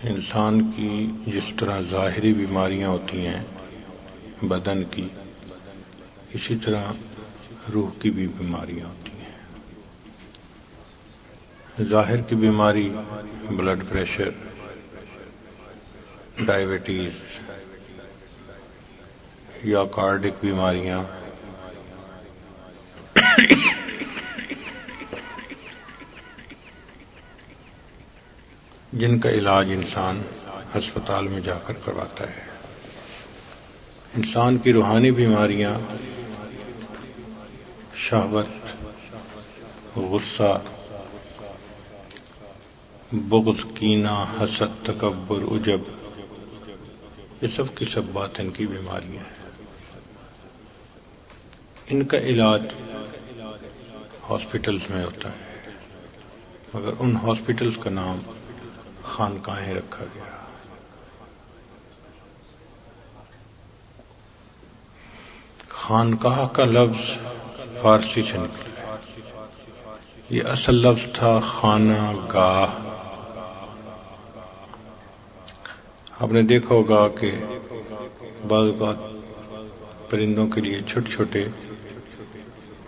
انسان کی جس طرح ظاہری بیماریاں ہوتی ہیں بدن کی، اسی طرح روح کی بھی بیماریاں ہوتی ہیں۔ ظاہر کی بیماری بلڈ پریشر، ڈائبٹیز یا کارڈک بیماریاں، جن کا علاج انسان ہسپتال میں جا کر کرواتا ہے۔ انسان کی روحانی بیماریاں شہوت، غصہ، بغض، کینہ، حسد، تکبر، عجب، یہ سب کی سب باطن کی بیماریاں ہیں۔ ان کا علاج ہاسپٹلز میں ہوتا ہے، مگر ان ہاسپٹلز کا نام خانقاہیں رکھا گیا۔ خانقاہ کا لفظ فارسی سے نکلا ہے، یہ اصل لفظ تھا خانہ گاہ۔ آپ نے دیکھا ہوگا کہ بعض اوقات پرندوں کے لیے چھوٹے چھوٹے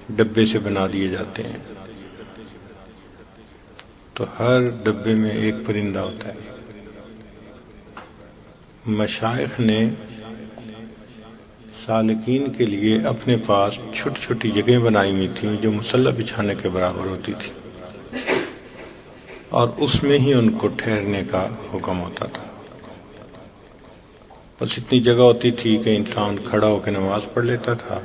ڈبے سے بنا دیے جاتے ہیں، تو ہر ڈبے میں ایک پرندہ ہوتا ہے۔ مشائخ نے سالکین کے لیے اپنے پاس چھوٹی چھوٹی جگہیں بنائی ہوئی تھیں جو مصلی بچھانے کے برابر ہوتی تھی، اور اس میں ہی ان کو ٹھہرنے کا حکم ہوتا تھا۔ بس اتنی جگہ ہوتی تھی کہ انسان کھڑا ہو کے نماز پڑھ لیتا تھا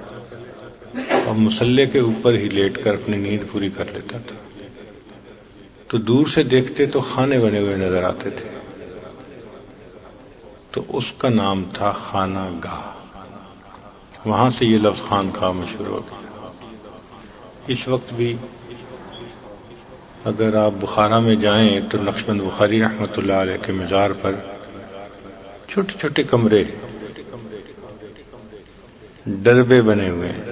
اور مصلی کے اوپر ہی لیٹ کر اپنی نیند پوری کر لیتا تھا۔ تو دور سے دیکھتے تو خانے بنے ہوئے نظر آتے تھے، تو اس کا نام تھا خانہ گاہ۔ وہاں سے یہ لفظ خانقاہ مشہور ہو گیا۔ اس وقت بھی اگر آپ بخارا میں جائیں تو نقشبند بخاری رحمۃ اللہ علیہ کے مزار پر چھوٹے چھوٹے کمرے، ڈربے بنے ہوئے ہیں۔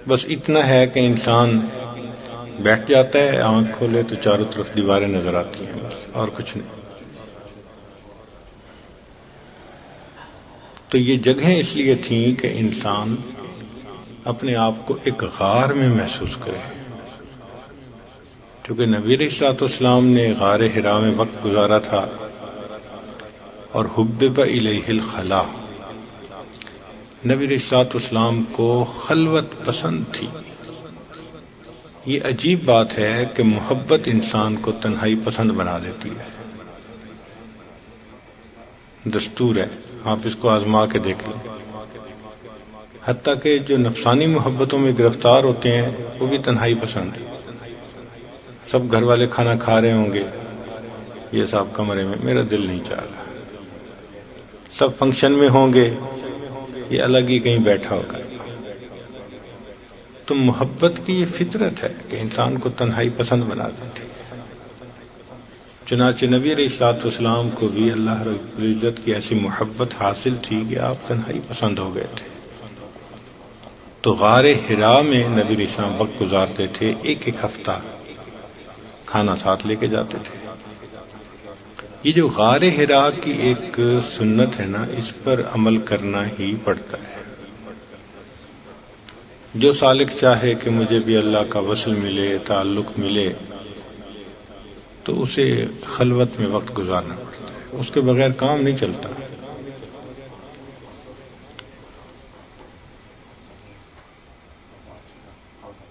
بس اتنا ہے کہ انسان بیٹھ جاتا ہے، آنکھ کھولے تو چاروں طرف دیواریں نظر آتی ہیں، بس اور کچھ نہیں۔ تو یہ جگہیں اس لیے تھیں کہ انسان اپنے آپ کو ایک غار میں محسوس کرے، کیونکہ نبی علیہ الصلوۃ والسلام نے غار حرا میں وقت گزارا تھا، اور حبب الیہ الخلا، نبی علیہ الصلوۃ والسلام کو خلوت پسند تھی۔ یہ عجیب بات ہے کہ محبت انسان کو تنہائی پسند بنا دیتی ہے، دستور ہے، آپ اس کو آزما کے دیکھ لیں۔ حتیٰ کہ جو نفسانی محبتوں میں گرفتار ہوتے ہیں وہ بھی تنہائی پسند ہے۔ سب گھر والے کھانا کھا رہے ہوں گے، یہ صاحب کمرے میں، میرا دل نہیں چاہ رہا۔ سب فنکشن میں ہوں گے، یہ الگ ہی کہیں بیٹھا ہوگا۔ تو محبت کی یہ فطرت ہے کہ انسان کو تنہائی پسند بنا دیتی ہے۔ چنانچہ نبی علیہ الصلوۃ والسلام کو بھی اللہ رب العزت کی ایسی محبت حاصل تھی کہ آپ تنہائی پسند ہو گئے تھے۔ تو غار حرا میں نبی علیہ السلام وقت گزارتے تھے، ایک ایک ہفتہ کھانا ساتھ لے کے جاتے تھے۔ یہ جو غار حرا کی ایک سنت ہے نا، اس پر عمل کرنا ہی پڑتا ہے۔ جو سالک چاہے کہ مجھے بھی اللہ کا وصل ملے، تعلق ملے، تو اسے خلوت میں وقت گزارنا پڑتا ہے، اس کے بغیر کام نہیں چلتا۔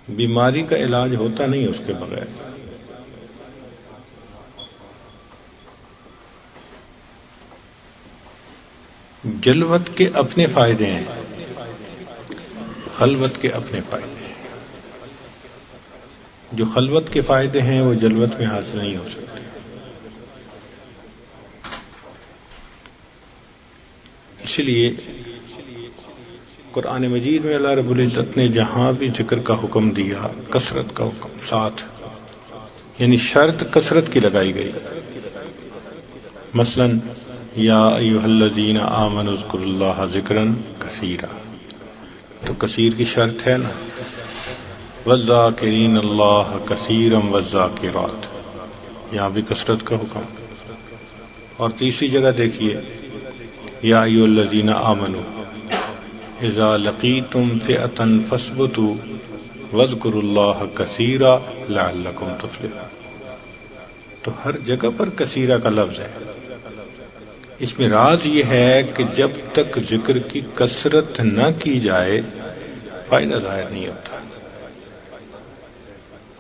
بیماری کا علاج ہوتا نہیں اس کے بغیر۔ جلوت کے اپنے فائدے ہیں، خلوت کے اپنے فائدے ہیں۔ جو خلوت کے فائدے ہیں وہ جلوت میں حاصل نہیں ہو سکتے۔ اس لیے قرآن مجید میں اللہ رب العزت نے جہاں بھی ذکر کا حکم دیا، کثرت کا حکم ساتھ، یعنی شرط کثرت کی لگائی گئی۔ مثلا یا ایھا الذین آمنوا اذکروا اللہ ذکرا کثیرا، تو کثیر کی شرط ہے نا، والذاکرین اللہ کثیرا والذاکرات، یہاں بھی کثرت کا حکم۔ اور تیسری جگہ دیکھیے یا ایھا الذین آمنوا اذا لقیتم فئۃ فاثبتوا واذکروا اللہ کثیرا لعلکم تفلحون. تو ہر جگہ پر کثیرہ کا لفظ ہے. اس میں راز یہ ہے کہ جب تک ذکر کی کثرت نہ کی جائے فائدہ ظاہر نہیں ہوتا.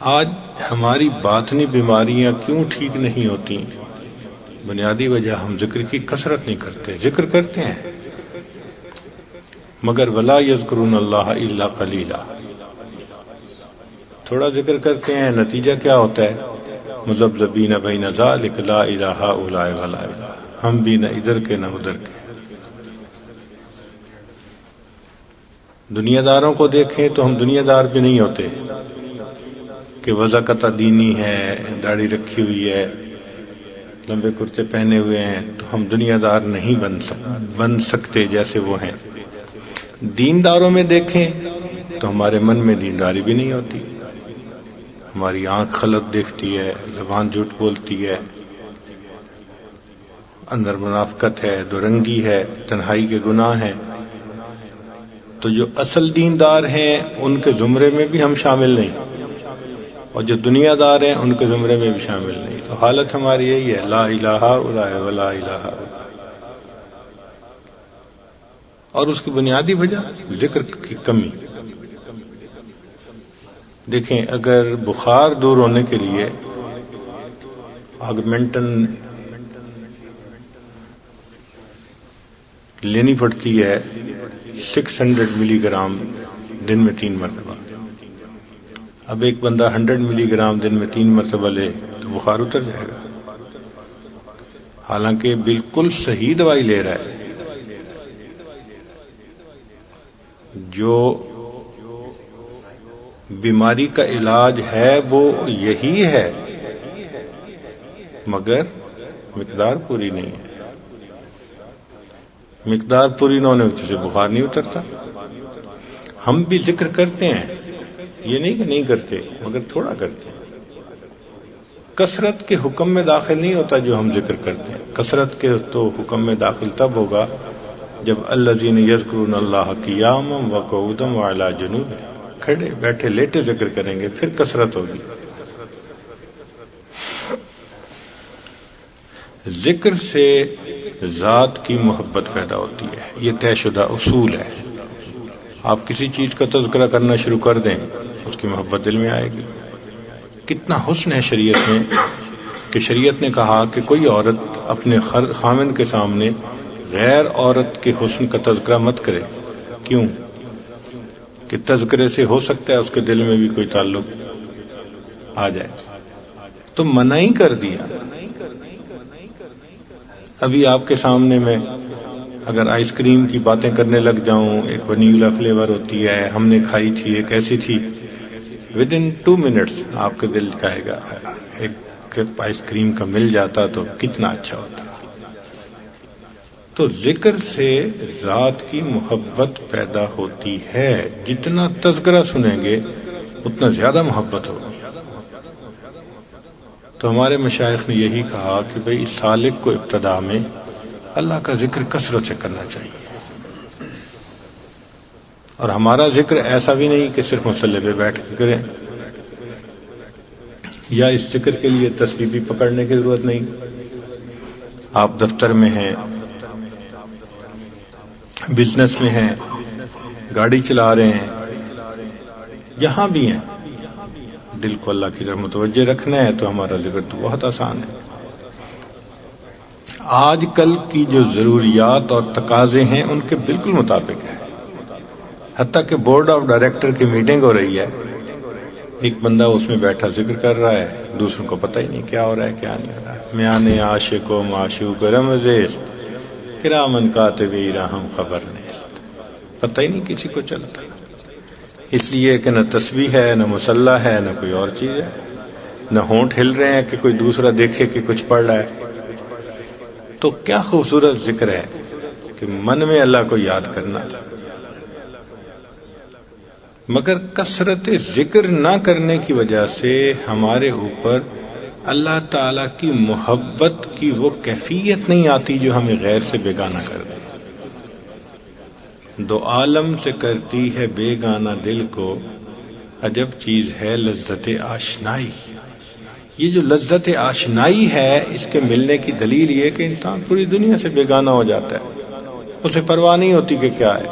آج ہماری باطنی بیماریاں کیوں ٹھیک نہیں ہوتی؟ بنیادی وجہ ہم ذکر کی کثرت نہیں کرتے. ذکر کرتے ہیں مگر ولا یذکرون اللہ الا قلیلا. تھوڑا ذکر کرتے ہیں، نتیجہ کیا ہوتا ہے؟ مذبذبین بین ذلک لا الہ الا ولا الہ. ہم بھی نہ ادھر کے نہ ادھر کے. دنیا داروں کو دیکھیں تو ہم دنیا دار بھی نہیں ہوتے کہ وضاقت دینی ہے، داڑھی رکھی ہوئی ہے، لمبے کرتے پہنے ہوئے ہیں تو ہم دنیا دار نہیں بن سکتے جیسے وہ ہیں. دینداروں میں دیکھیں تو ہمارے من میں دینداری بھی نہیں ہوتی. ہماری آنکھ غلط دیکھتی ہے، زبان جھوٹ بولتی ہے، اندر منافقت ہے، دو رنگی ہے، تنہائی کے گناہ ہیں. تو جو اصل دیندار ہیں ان کے زمرے میں بھی ہم شامل نہیں، اور جو دنیا دار ہیں ان کے زمرے میں بھی شامل نہیں. تو حالت ہماری یہی ہے، لا الہ الا ولا الہ الا. اور اس کی بنیادی وجہ ذکر کی کمی. دیکھیں اگر بخار دور ہونے کے لیے آگمنٹن لینی پڑتی ہے 600 ملی گرام دن میں 3 مرتبہ. اب ایک بندہ 100 ملی گرام دن میں 3 مرتبہ لے تو بخار اتر جائے گا، حالانکہ بالکل صحیح دوائی لے رہا ہے. جو بیماری کا علاج ہے وہ یہی ہے، مگر مقدار پوری نہیں ہے. مقدار پوری نہ ہونے سے بخار نہیں اترتا. ہم بھی ذکر کرتے ہیں، یہ نہیں کہ نہیں کرتے، مگر تھوڑا کرتے ہیں. کثرت کے حکم میں داخل نہیں ہوتا جو ہم ذکر کرتے ہیں. کثرت کے تو حکم میں داخل تب ہوگا جب الذین یذکرون اللہ قیاما وقعودا وعلی جنوبہم، کھڑے بیٹھے لیٹے ذکر کریں گے، پھر کثرت ہوگی. ذکر سے ذات کی محبت پیدا ہوتی ہے، یہ طے شدہ اصول ہے. آپ کسی چیز کا تذکرہ کرنا شروع کر دیں اس کی محبت دل میں آئے گی. کتنا حسن ہے شریعت میں کہ شریعت نے کہا کہ کوئی عورت اپنے خامند کے سامنے غیر عورت کے حسن کا تذکرہ مت کرے. کیوں؟ کہ تذکرے سے ہو سکتا ہے اس کے دل میں بھی کوئی تعلق آ جائے، تو منع ہی کر دیا. ابھی آپ کے سامنے میں اگر آئس کریم کی باتیں کرنے لگ جاؤں، ایک ونیلا فلیور ہوتی ہے، ہم نے کھائی تھی، ایک ایسی تھی، ودن 2 منٹس آپ کا دل کہے گا ایک آئس کریم کا مل جاتا تو کتنا اچھا ہوتا. تو ذکر سے ذات کی محبت پیدا ہوتی ہے. جتنا تذکرہ سنیں گے اتنا زیادہ محبت ہوگی. تو ہمارے مشائخ نے یہی کہا کہ بھئی سالک کو ابتدا میں اللہ کا ذکر کثرت سے کرنا چاہیے. اور ہمارا ذکر ایسا بھی نہیں کہ صرف مصلی پہ بیٹھ کے کریں، یا اس ذکر کے لیے تسبیح بھی پکڑنے کی ضرورت نہیں. آپ دفتر میں ہیں، بزنس میں ہیں، گاڑی چلا رہے ہیں، جہاں بھی ہیں، دل کو اللہ کی طرف متوجہ رکھنا ہے تو ہمارا ذکر تو بہت آسان ہے. آج کل کی جو ضروریات اور تقاضے ہیں ان کے بالکل مطابق ہے. حتیٰ کہ بورڈ آف ڈائریکٹر کی میٹنگ ہو رہی ہے، ایک بندہ اس میں بیٹھا ذکر کر رہا ہے، دوسروں کو پتہ ہی نہیں کیا ہو رہا ہے کیا نہیں ہو رہا ہے. میانے عاشق و معشوق رمزیست کرامن کاتبی راہم خبر نیست. پتہ ہی نہیں کسی کو چلتا، اس لیے کہ نہ تسبیح ہے، نہ مصلی ہے، نہ کوئی اور چیز ہے، نہ ہونٹ ہل رہے ہیں کہ کوئی دوسرا دیکھے کہ کچھ پڑھ رہا ہے. تو کیا خوبصورت ذکر ہے کہ من میں اللہ کو یاد کرنا. مگر کثرت ذکر نہ کرنے کی وجہ سے ہمارے اوپر اللہ تعالی کی محبت کی وہ کیفیت نہیں آتی جو ہمیں غیر سے بیگانہ کر دے. دو عالم سے کرتی ہے بیگانہ دل کو، عجب چیز ہے لذت آشنائی. یہ جو لذت آشنائی ہے اس کے ملنے کی دلیل یہ کہ انسان پوری دنیا سے بیگانہ ہو جاتا ہے، اسے پرواہ نہیں ہوتی کہ کیا ہے،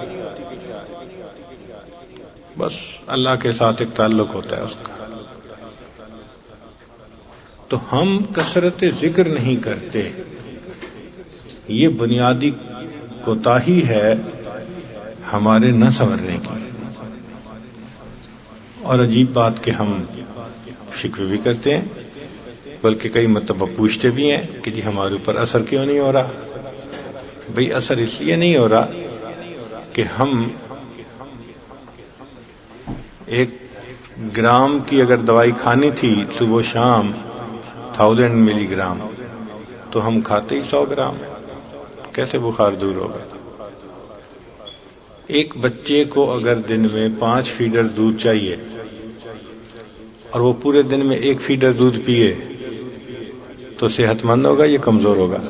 بس اللہ کے ساتھ ایک تعلق ہوتا ہے اس کا. تو ہم کثرت ذکر نہیں کرتے، یہ بنیادی کوتاہی ہے ہمارے نہ سنورنے کی. اور عجیب بات کہ ہم شکوے بھی کرتے ہیں، بلکہ کئی مرتبہ پوچھتے بھی ہیں کہ جی ہمارے اوپر اثر کیوں نہیں ہو رہا. بھئی اثر اس لیے نہیں ہو رہا کہ ہم 1 گرام کی اگر دوائی کھانی تھی صبح و شام 1000 ملی گرام، تو ہم کھاتے ہی 100 گرام. کیسے بخار دور ہوگا؟ ایک بچے کو اگر دن میں 5 فیڈر دودھ چاہیے اور وہ پورے دن میں 1 فیڈر دودھ پیے تو صحت مند ہوگا یا کمزور ہوگا؟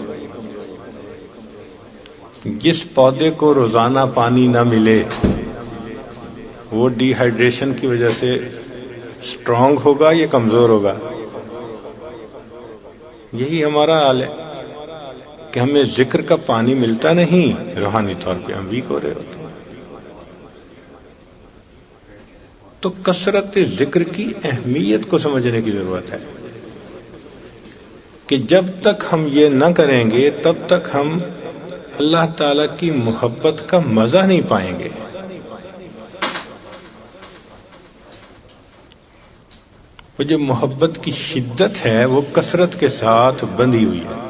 جس پودے کو روزانہ پانی نہ ملے وہ ڈی ہائیڈریشن کی وجہ سے اسٹرانگ ہوگا یا کمزور ہوگا؟ یہی ہمارا حال ہے کہ ہمیں ذکر کا پانی ملتا نہیں، روحانی طور پہ ہم ویک ہو رہے ہوتے ہیں. تو کثرت ذکر کی اہمیت کو سمجھنے کی ضرورت ہے کہ جب تک ہم یہ نہ کریں گے تب تک ہم اللہ تعالی کی محبت کا مزہ نہیں پائیں گے. وہ جو محبت کی شدت ہے وہ کثرت کے ساتھ بندھی ہوئی ہے.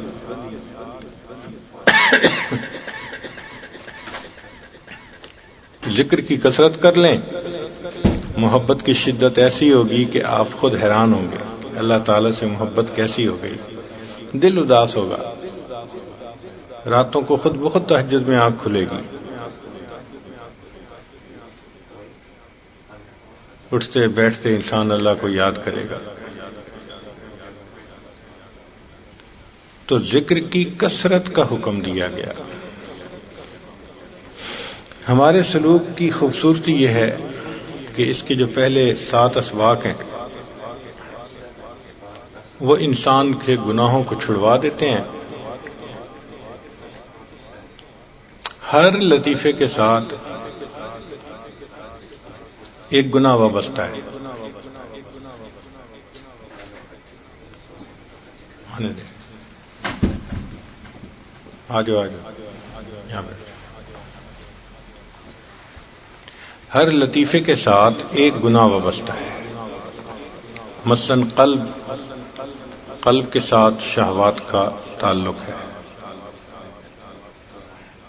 ذکر کی کثرت کر لیں، محبت کی شدت ایسی ہوگی کہ آپ خود حیران ہوں گے اللہ تعالی سے محبت کیسی ہو گئی. دل اداس ہوگا، راتوں کو خود بخود تہجد میں آنکھ کھلے گی، اٹھتے بیٹھتے انسان اللہ کو یاد کرے گا. تو ذکر کی کثرت کا حکم دیا گیا. ہمارے سلوک کی خوبصورتی یہ ہے کہ اس کے جو پہلے 7 اسباق ہیں وہ انسان کے گناہوں کو چھڑوا دیتے ہیں. ہر لطیفے کے ساتھ ایک گناہ وابستہ ہے. آ جاؤ یہاں پہ. ہر لطیفے کے ساتھ ایک گناہ وابستہ ہے. مثلا قلب کے ساتھ شہوات کا تعلق ہے.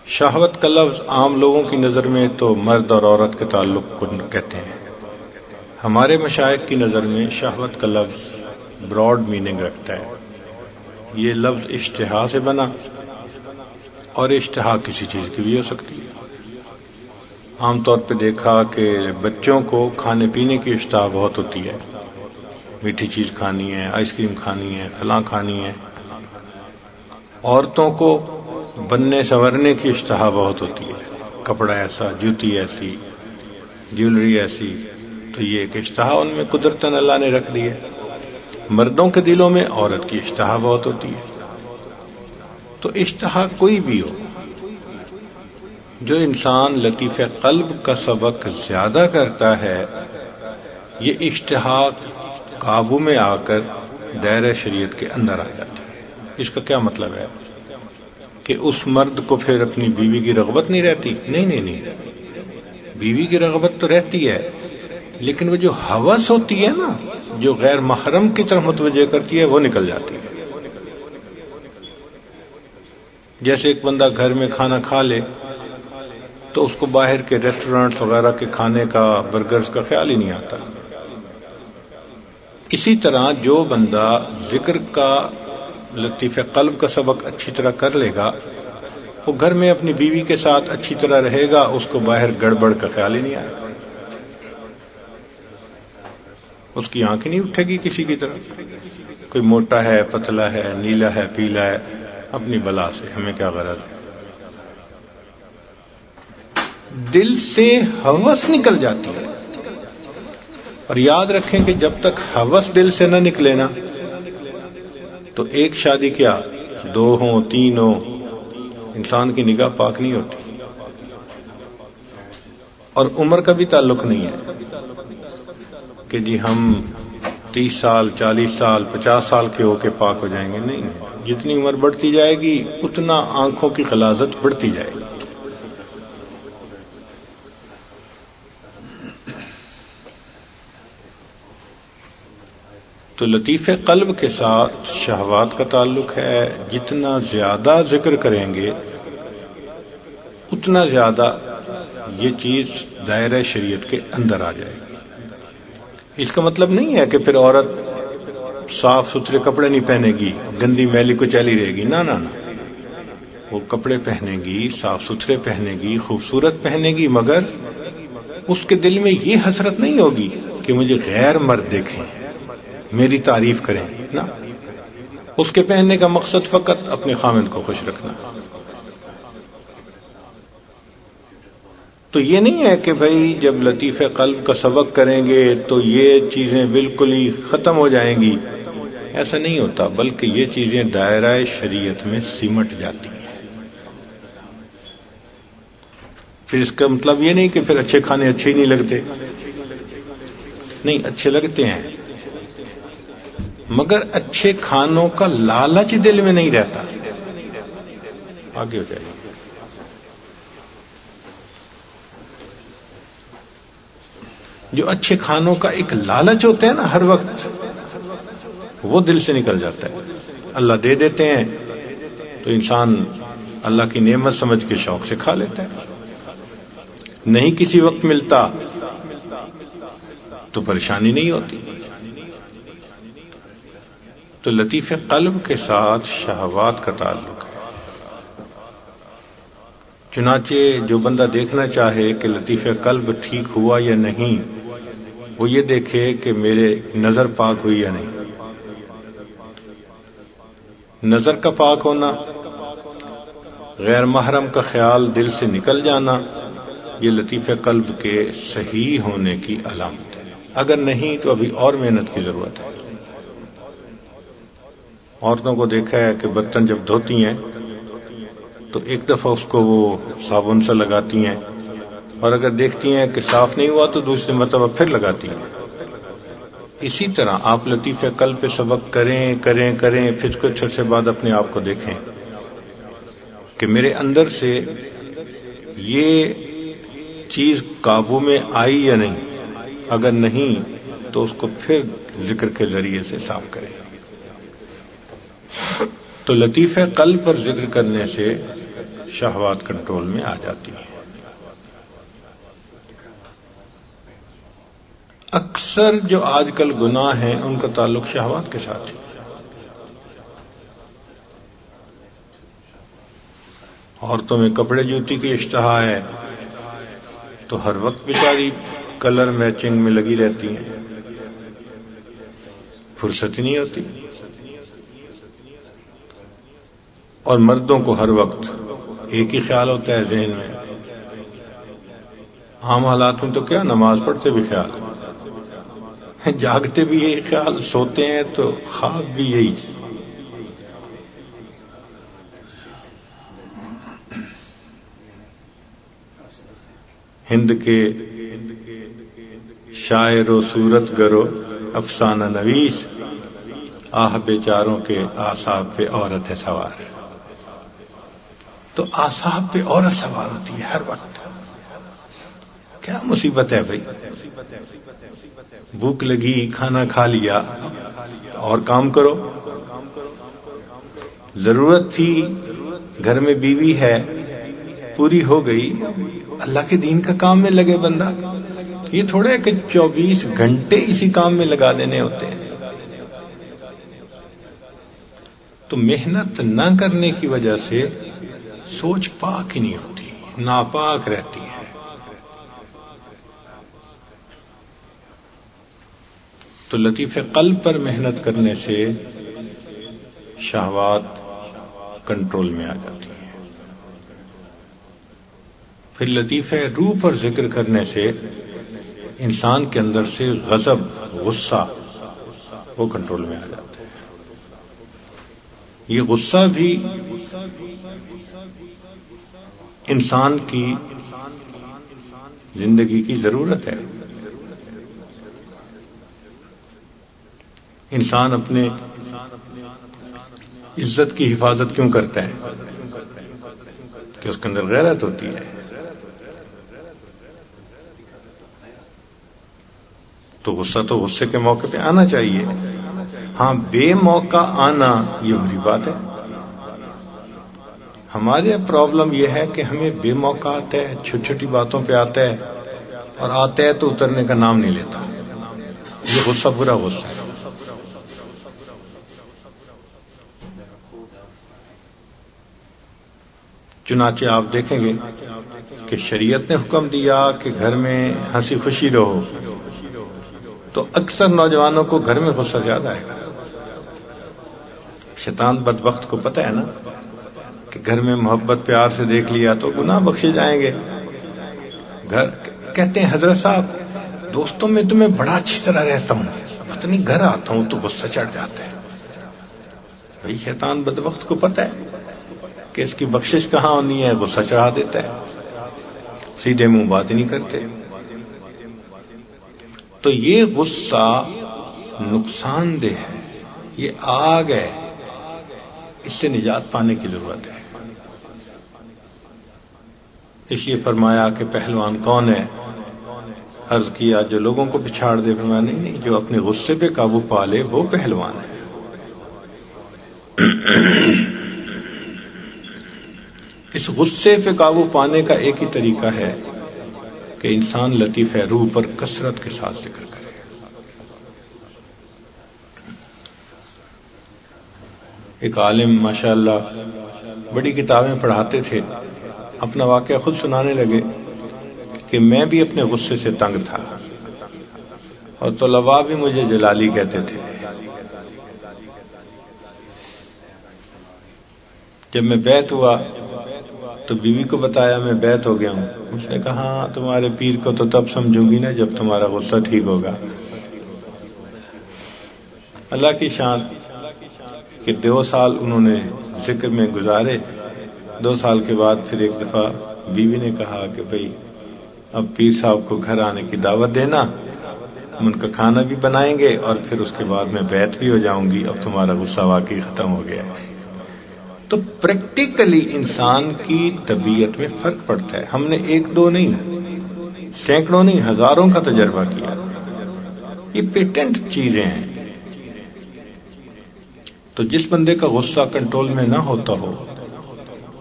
شہوت کا لفظ عام لوگوں کی نظر میں تو مرد اور عورت کے تعلق کو کہتے ہیں. ہمارے مشائخ کی نظر میں شہوت کا لفظ براڈ میننگ رکھتا ہے. یہ لفظ اشتہا سے بنا، اور اشتہا کسی چیز کی بھی ہو سکتی ہے. عام طور پہ دیکھا کہ بچوں کو کھانے پینے کی اشتہا بہت ہوتی ہے، میٹھی چیز کھانی ہے، آئس کریم کھانی ہے، فلاں کھانی ہے. عورتوں کو بننے سنورنے کی اشتہا بہت ہوتی ہے، کپڑا ایسا، جوتی ایسی، جیولری ایسی. تو یہ ایک اشتہا ان میں قدرتاً اللہ نے رکھ دی ہے. مردوں کے دلوں میں عورت کی اشتہا بہت ہوتی ہے. تو اشتہا کوئی بھی ہو، جو انسان لطیف قلب کا سبق زیادہ کرتا ہے یہ اشتہا قابو میں آ کر دائرہ شریعت کے اندر آ جاتی ہے. اس کا کیا مطلب ہے کہ اس مرد کو پھر اپنی بیوی کی رغبت نہیں رہتی؟ نہیں، بیوی کی رغبت تو رہتی ہے، لیکن وہ جو ہوس ہوتی ہے نا، جو غیر محرم کی طرف متوجہ کرتی ہے، وہ نکل جاتی ہے. جیسے ایک بندہ گھر میں کھانا کھا لے تو اس کو باہر کے ریسٹورانٹس وغیرہ کے کھانے کا، برگرز کا خیال ہی نہیں آتا. اسی طرح جو بندہ ذکر کا، لطیف قلب کا سبق اچھی طرح کر لے گا، وہ گھر میں اپنی بیوی کے ساتھ اچھی طرح رہے گا، اس کو باہر گڑبڑ کا خیال ہی نہیں آئے گا. اس کی آنکھ ہی نہیں اٹھے گی کسی کی طرف. کوئی موٹا ہے، پتلا ہے، نیلا ہے، پیلا ہے، اپنی بلا سے ہمیں کیا غرض ہے؟ دل سے ہوس نکل جاتی ہے، اور یاد رکھیں کہ جب تک ہوس دل سے نہ نکلے نا تو ایک شادی کیا 2 ہوں 3 ہوں، انسان کی نگاہ پاک نہیں ہوتی، اور عمر کا بھی تعلق نہیں ہے کہ جی ہم 30 سال 40 سال 50 سال کے ہو کے پاک ہو جائیں گے، نہیں، جتنی عمر بڑھتی جائے گی اتنا آنکھوں کی غلاظت بڑھتی جائے گی۔ تو لطیف قلب کے ساتھ شہوات کا تعلق ہے، جتنا زیادہ ذکر کریں گے اتنا زیادہ یہ چیز دائرہ شریعت کے اندر آ جائے گی۔ اس کا مطلب نہیں ہے کہ پھر عورت صاف ستھرے کپڑے نہیں پہنے گی، گندی میلی کچیلی رہے گی، نہ نہ نہ، وہ کپڑے پہنے گی، صاف ستھرے پہنے گی، خوبصورت پہنے گی، مگر اس کے دل میں یہ حسرت نہیں ہوگی کہ مجھے غیر مرد دیکھیں، میری تعریف کریں، نہ، اس کے پہننے کا مقصد فقط اپنے خامد کو خوش رکھنا۔ تو یہ نہیں ہے کہ بھائی جب لطیف قلب کا سبق کریں گے تو یہ چیزیں بالکل ہی ختم ہو جائیں گی، ایسا نہیں ہوتا، بلکہ یہ چیزیں دائرہ شریعت میں سمٹ جاتی ہیں۔ پھر اس کا مطلب یہ نہیں کہ پھر اچھے کھانے اچھے ہی نہیں لگتے، نہیں، اچھے لگتے ہیں، مگر اچھے کھانوں کا لالچ دل میں نہیں رہتا۔ آگے ہو جائے، جو اچھے کھانوں کا ایک لالچ ہوتا ہے نا ہر وقت، وہ دل سے نکل جاتا ہے۔ اللہ دے دیتے ہیں تو انسان اللہ کی نعمت سمجھ کے شوق سے کھا لیتا ہے، نہیں کسی وقت ملتا تو پریشانی نہیں ہوتی۔ تو لطیف قلب کے ساتھ شہوات کا تعلق ہے۔ چنانچہ جو بندہ دیکھنا چاہے کہ لطیف قلب ٹھیک ہوا یا نہیں، وہ یہ دیکھے کہ میرے نظر پاک ہوئی یا نہیں۔ نظر کا پاک ہونا، غیر محرم کا خیال دل سے نکل جانا، یہ لطیف قلب کے صحیح ہونے کی علامت ہے۔ اگر نہیں تو ابھی اور محنت کی ضرورت ہے۔ عورتوں کو دیکھا ہے کہ برتن جب دھوتی ہیں تو ایک دفعہ اس کو وہ صابن سے لگاتی ہیں، اور اگر دیکھتی ہیں کہ صاف نہیں ہوا تو دوسری مرتبہ پھر لگاتی ہیں۔ اسی طرح آپ لطیف قلب پہ سبق کریں کریں کریں، پھر کچھ عرصے بعد اپنے آپ کو دیکھیں کہ میرے اندر سے یہ چیز قابو میں آئی یا نہیں۔ اگر نہیں تو اس کو پھر ذکر کے ذریعے سے صاف کریں۔ تو لطیف قلب پر ذکر کرنے سے شہوات کنٹرول میں آ جاتی ہے۔ اکثر جو آج کل گناہ ہیں ان کا تعلق شہوات کے ساتھ ہے۔ عورتوں میں کپڑے جوتی کی اشتہا ہے تو ہر وقت بیچاری کلر میچنگ میں لگی رہتی ہیں، فرصت ہی نہیں ہوتی۔ اور مردوں کو ہر وقت ایک ہی خیال ہوتا ہے ذہن میں، عام حالات میں تو کیا، نماز پڑھتے بھی خیال، جاگتے بھی یہی خیال، سوتے ہیں تو خواب بھی یہی۔ ہند کے شاعر و صورت گرو افسانہ نویس، آہ بیچاروں کے اعصاب پہ عورت ہے سوار۔ تو اعصاب پہ عورت سوار ہوتی ہے ہر وقت، کیا مصیبت ہے بھائی؟ بھوک لگی، کھانا کھا لیا، اور کام کرو۔ ضرورت تھی، گھر میں بیوی ہے، پوری ہو گئی، اللہ کے دین کا کام میں لگے بندہ۔ یہ تھوڑا ہے کہ 24 گھنٹے اسی کام میں لگا دینے ہوتے ہیں۔ تو محنت نہ کرنے کی وجہ سے سوچ پاک ہی نہیں ہوتی، ناپاک رہتی ہے۔ تو لطیف قلب پر محنت کرنے سے شہوات کنٹرول میں آ جاتی ہیں. پھر لطیفہ روح پر ذکر کرنے سے انسان کے اندر سے غضب، غصہ وہ کنٹرول میں آ جاتا ہے. یہ غصہ بھی انسان کی زندگی کی ضرورت ہے. انسان اپنے عزت کی حفاظت کیوں کرتا ہے؟ کہ اس کے اندر غیرت ہوتی ہے. تو غصہ تو غصے کے موقع پہ آنا چاہیے. ہاں، بے موقع آنا یہ بری بات ہے. ہمارے پرابلم یہ ہے کہ ہمیں بے موقع آتا ہے، چھوٹی چھوٹی باتوں پہ آتا ہے، اور آتا ہے تو اترنے کا نام نہیں لیتا. یہ غصہ برا غصہ ہے. چنانچہ آپ دیکھیں گے کہ شریعت نے حکم دیا کہ گھر میں ہنسی خوشی رہو، تو اکثر نوجوانوں کو گھر میں غصہ زیادہ آئے گا. شیطان بدبخت کو پتہ ہے نا کہ گھر میں محبت پیار سے دیکھ لیا تو گناہ بخشے جائیں گے. گھر کہتے ہیں حضرت صاحب دوستوں میں تو میں بڑا اچھی طرح رہتا ہوں، پتہ نہیں گھر آتا ہوں تو غصہ چڑھ جاتا ہے. بھئی شیطان بدبخت کو پتہ ہے کہ اس کی بخشش کہاں ہونی ہے، غصہ چڑھا دیتا ہے. سیدھے منہ بات نہیں کرتے. تو یہ غصہ نقصان دہ ہے، یہ آگ ہے، اس سے نجات پانے کی ضرورت ہے. اس لیے فرمایا کہ پہلوان کون ہے؟ عرض کیا جو لوگوں کو پچھاڑ دے. فرمایا نہیں، جو اپنے غصے پہ قابو پا لے وہ پہلوان ہے. اس غصے پہ قابو پانے کا ایک ہی طریقہ ہے کہ انسان لطیفہ روح پر کثرت کے ساتھ ذکر کرے. ایک عالم ماشاءاللہ بڑی کتابیں پڑھاتے تھے، اپنا واقعہ خود سنانے لگے کہ میں بھی اپنے غصے سے تنگ تھا اور طلباء بھی مجھے جلالی کہتے تھے. جب میں بیعت ہوا تو بیوی کو بتایا میں بیعت ہو گیا ہوں. اس نے کہا ہاں تمہارے پیر کو تو تب سمجھوں گی نا جب تمہارا غصہ ٹھیک ہوگا. اللہ کی شان کہ 2 سال انہوں نے ذکر میں گزارے. 2 سال کے بعد پھر ایک دفعہ بیوی نے کہا کہ بھئی اب پیر صاحب کو گھر آنے کی دعوت دینا، ہم ان کا کھانا بھی بنائیں گے اور پھر اس کے بعد میں بیعت بھی ہو جاؤں گی، اب تمہارا غصہ واقعی ختم ہو گیا ہے. تو پریکٹیکلی انسان کی طبیعت میں فرق پڑتا ہے. ہم نے 1-2 نہیں، سینکڑوں نہیں، ہزاروں کا تجربہ کیا. یہ پیٹنٹ چیزیں ہیں. تو جس بندے کا غصہ کنٹرول میں نہ ہوتا ہو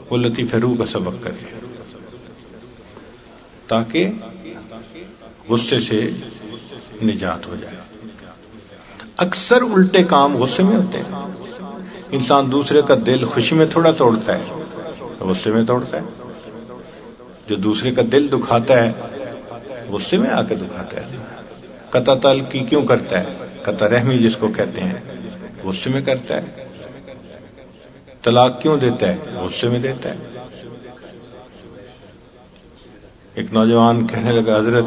وہ لطیفہ روح کا سبق کرے تاکہ غصے سے نجات ہو جائے. اکثر الٹے کام غصے میں ہوتے ہیں. انسان دوسرے کا دل خوشی میں تھوڑا توڑتا ہے، غصے میں توڑتا ہے. جو دوسرے کا دل دکھاتا ہے غصے میں آ کے دکھاتا ہے. قطع تعلقی کیوں کرتا ہے؟ قطع رحمی جس کو کہتے ہیں غصے میں کرتا ہے. طلاق کیوں دیتا ہے؟ غصے میں دیتا ہے. ایک نوجوان کہنے لگا حضرت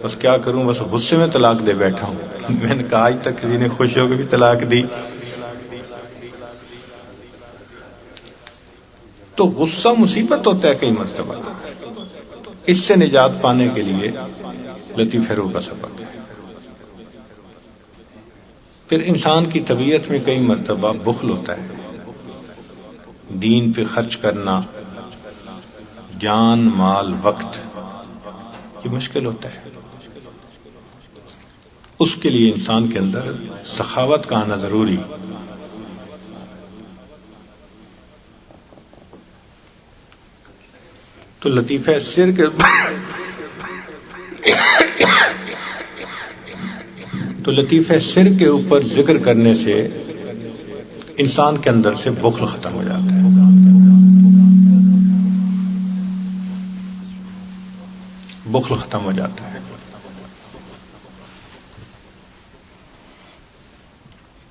بس کیا کروں، بس غصے میں طلاق دے بیٹھا ہوں. میں نے کہا آج تک کسی نے خوش ہو کے بھی طلاق دی؟ تو غصہ مصیبت ہوتا ہے کئی مرتبہ. اس سے نجات پانے کے لیے لطیفہ روح کا سبق ہے. پھر انسان کی طبیعت میں کئی مرتبہ بخل ہوتا ہے. دین پہ خرچ کرنا، جان مال وقت، یہ مشکل ہوتا ہے. اس کے لیے انسان کے اندر سخاوت کا آنا ضروری. تو لطیفہ سر کے اوپر ذکر کرنے سے انسان کے اندر سے بخل ختم ہو جاتا ہے. بخل ختم ہو جاتا ہے.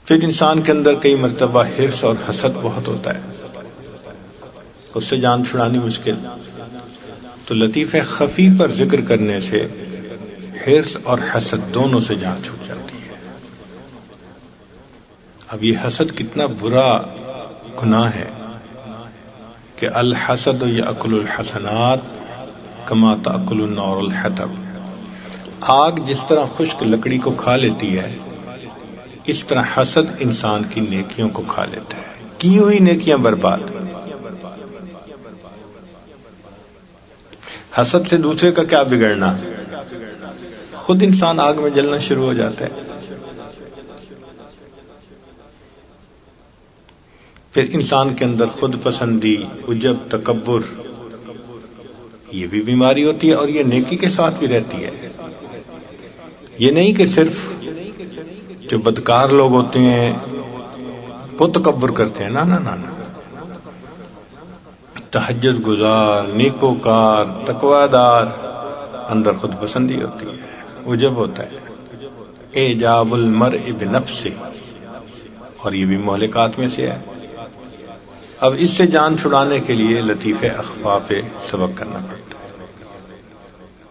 پھر انسان کے اندر کئی مرتبہ حرص اور حسد بہت ہوتا ہے، اس سے جان چھڑانی مشکل، تو لطیفہ خفی پر ذکر کرنے سے حرص اور حسد دونوں سے جان چھوٹ جاتی ہے۔ اب یہ حسد کتنا برا گناہ ہے کہ الحسد یأکل الحسنات کما تأکل النار الحطب، آگ جس طرح خشک لکڑی کو کھا لیتی ہے اس طرح حسد انسان کی نیکیوں کو کھا لیتا ہے، کی ہوئی نیکیاں برباد۔ حسد سے دوسرے کا کیا بگڑنا، خود انسان آگ میں جلنا شروع ہو جاتا ہے۔ پھر انسان کے اندر خود پسندی، عجب، تکبر، یہ بھی بیماری ہوتی ہے اور یہ نیکی کے ساتھ بھی رہتی ہے۔ یہ نہیں کہ صرف جو بدکار لوگ ہوتے ہیں وہ تکبر کرتے ہیں، نہ، تہجد گزار، نیکوکار، تقوی دار، اندر خود پسندی ہوتی ہے، عجب ہوتا ہے، اعجاب المرء بنفسہ، اور یہ بھی مہلکات میں سے ہے۔ اب اس سے جان چھڑانے کے لیے لطیفہ اخفا پہ سبق کرنا پڑتا ہے۔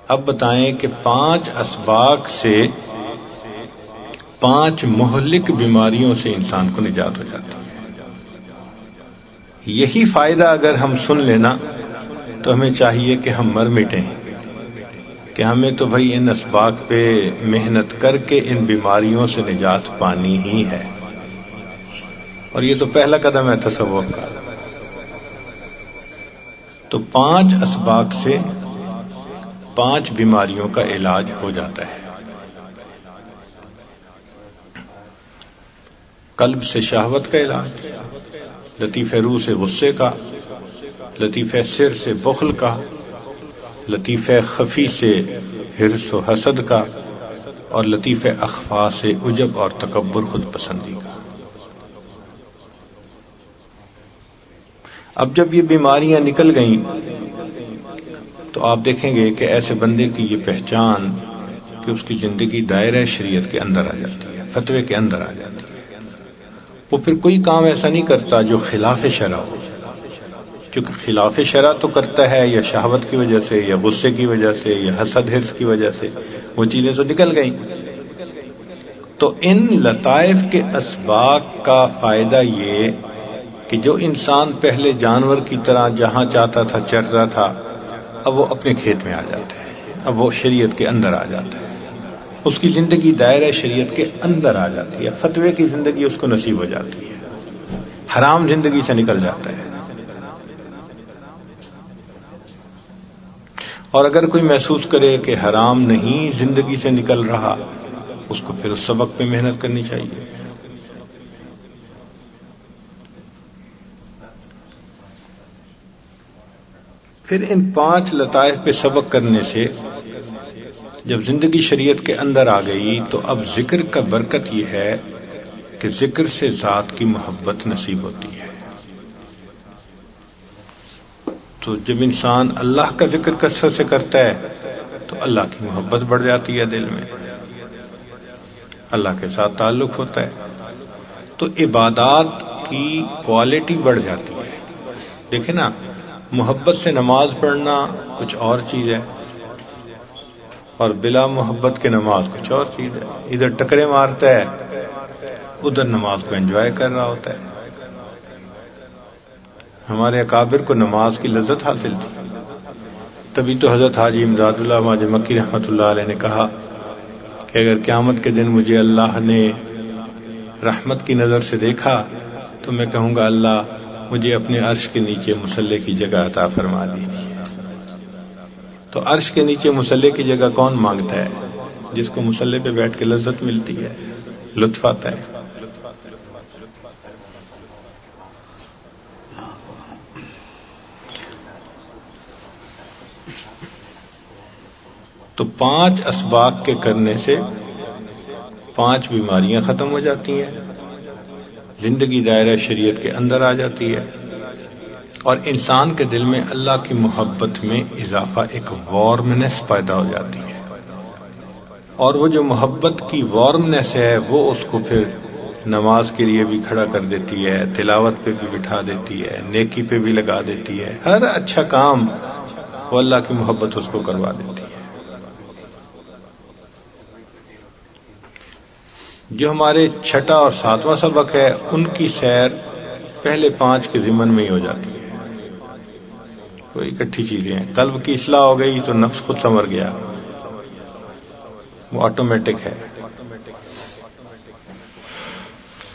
اب بتائیں کہ 5 اسباق سے 5 مہلک بیماریوں سے انسان کو نجات ہو جاتی ہے۔ یہی فائدہ اگر ہم سن لینا تو ہمیں چاہیے کہ ہم مر مٹیں، کہ ہمیں تو بھائی ان اسباق پہ محنت کر کے ان بیماریوں سے نجات پانی ہی ہے، اور یہ تو پہلا قدم ہے تصوف کا۔ تو 5 اسباق سے 5 بیماریوں کا علاج ہو جاتا ہے۔ قلب سے شہوت کا علاج، لطیفہ روح سے غصے کا، لطیفہ سر سے بخل کا، لطیفہ خفی سے حرص و حسد کا، اور لطیفہ اخفا سے عجب اور تکبر خود پسندی کا۔ اب جب یہ بیماریاں نکل گئیں تو آپ دیکھیں گے کہ ایسے بندے کی یہ پہچان کہ اس کی زندگی دائرہ شریعت کے اندر آ جاتی ہے، فتوے کے اندر آ جاتی ہے۔ وہ پھر کوئی کام ایسا نہیں کرتا جو خلاف شرع ہو، کیونکہ خلاف شرع تو کرتا ہے یا شہوت کی وجہ سے، یا غصے کی وجہ سے، یا حسد حرص کی وجہ سے، وہ چیزیں تو نکل گئیں۔ تو ان لطائف کے اسباق کا فائدہ یہ کہ جو انسان پہلے جانور کی طرح جہاں چاہتا تھا چرتا تھا، اب وہ اپنے کھیت میں آ جاتا ہے، اب وہ شریعت کے اندر آ جاتا ہے، اس کی زندگی دائرہ شریعت کے اندر آ جاتی ہے، فتوے کی زندگی اس کو نصیب ہو جاتی ہے، حرام زندگی سے نکل جاتا ہے۔ اور اگر کوئی محسوس کرے کہ حرام نہیں زندگی سے نکل رہا، اس کو پھر اس سبق پہ محنت کرنی چاہیے۔ پھر ان 5 لطائف پہ سبق کرنے سے جب زندگی شریعت کے اندر آ گئی تو اب ذکر کا برکت یہ ہے کہ ذکر سے ذات کی محبت نصیب ہوتی ہے۔ تو جب انسان اللہ کا ذکر کثرت سے کرتا ہے تو اللہ کی محبت بڑھ جاتی ہے، دل میں اللہ کے ساتھ تعلق ہوتا ہے، تو عبادات کی کوالٹی بڑھ جاتی ہے۔ دیکھیں نا، محبت سے نماز پڑھنا کچھ اور چیز ہے، اور بلا محبت کے نماز کچھ اور چیز ہے۔ ادھر ٹکرے مارتا ہے، ادھر نماز کو انجوائے کر رہا ہوتا ہے۔ ہمارے اکابر کو نماز کی لذت حاصل تھی، تبھی تو حضرت حاجی امداد اللہ ماجد مکی رحمۃ اللہ علیہ نے کہا کہ اگر قیامت کے دن مجھے اللہ نے رحمت کی نظر سے دیکھا تو میں کہوں گا اللہ مجھے اپنے عرش کے نیچے مصلی کی جگہ عطا فرما دیجیے۔ تو عرش کے نیچے مصلی کی جگہ کون مانگتا ہے؟ جس کو مصلی پہ بیٹھ کے لذت ملتی ہے، لطف آتا ہے۔ تو 5 اسباق کے کرنے سے 5 بیماریاں ختم ہو جاتی ہیں، زندگی دائرہ شریعت کے اندر آ جاتی ہے، اور انسان کے دل میں اللہ کی محبت میں اضافہ، ایک وارمنس پیدا ہو جاتی ہے، اور وہ جو محبت کی وارمنس ہے وہ اس کو پھر نماز کے لیے بھی کھڑا کر دیتی ہے، تلاوت پہ بھی بٹھا دیتی ہے، نیکی پہ بھی لگا دیتی ہے، ہر اچھا کام وہ اللہ کی محبت اس کو کروا دیتی ہے۔ جو ہمارے چھٹا اور ساتواں سبق ہے ان کی سیر پہلے 5 کے ضمن میں ہی ہو جاتی ہے، وہ اکٹھی چیزیں ہیں۔ قلب کی اصلاح ہو گئی تو نفس خود سنور گیا، وہ آٹومیٹک ہے۔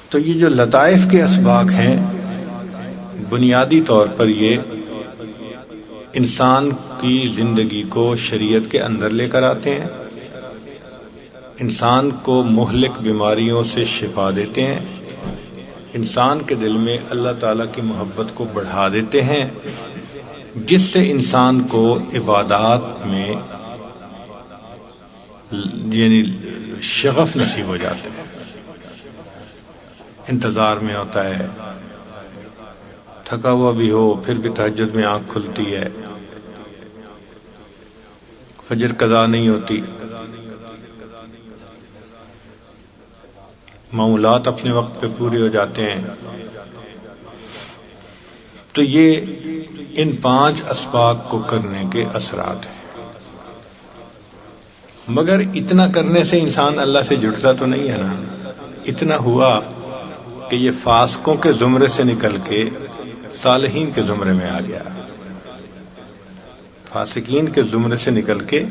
تو یہ جو لطائف کے اسباق ہیں بنیادی طور پر یہ انسان کی زندگی کو شریعت کے اندر لے کر آتے ہیں، انسان کو مہلک بیماریوں سے شفا دیتے ہیں، انسان کے دل میں اللہ تعالیٰ کی محبت کو بڑھا دیتے ہیں، جس سے انسان کو عبادات میں یعنی شغف نصیب ہو جاتے ہیں، انتظار میں ہوتا ہے، تھکا ہوا بھی ہو پھر بھی تہجد میں آنکھ کھلتی ہے، فجر قضا نہیں ہوتی، معمولات اپنے وقت پہ پورے ہو جاتے ہیں۔ تو یہ ان 5 اسباق کو کرنے کے اثرات ہیں۔ مگر اتنا کرنے سے انسان اللہ سے جڑتا تو نہیں ہے نا، اتنا ہوا کہ یہ فاسقوں کے زمرے سے نکل کے صالحین کے زمرے میں آ گیا، فاسقین کے زمرے سے نکل کے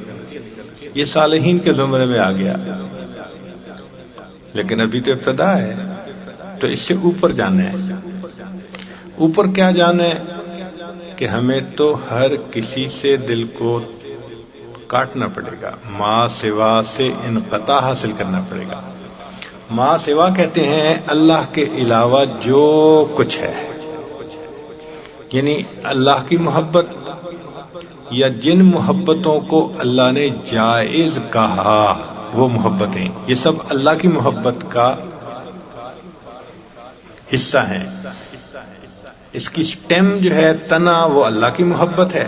یہ صالحین کے زمرے میں آ گیا، لیکن ابھی تو ابتدا ہے، تو اس سے اوپر جانا ہے۔ اوپر کیا جانا ہے کہ ہمیں تو ہر کسی سے دل کو کاٹنا پڑے گا، ما سوا سے انقطاع حاصل کرنا پڑے گا۔ ما سوا کہتے ہیں اللہ کے علاوہ جو کچھ ہے، یعنی اللہ کی محبت یا جن محبتوں کو اللہ نے جائز کہا وہ محبتیں، یہ سب اللہ کی محبت کا حصہ ہیں۔ اس کی سٹیم جو ہے، تنا، وہ اللہ کی محبت ہے،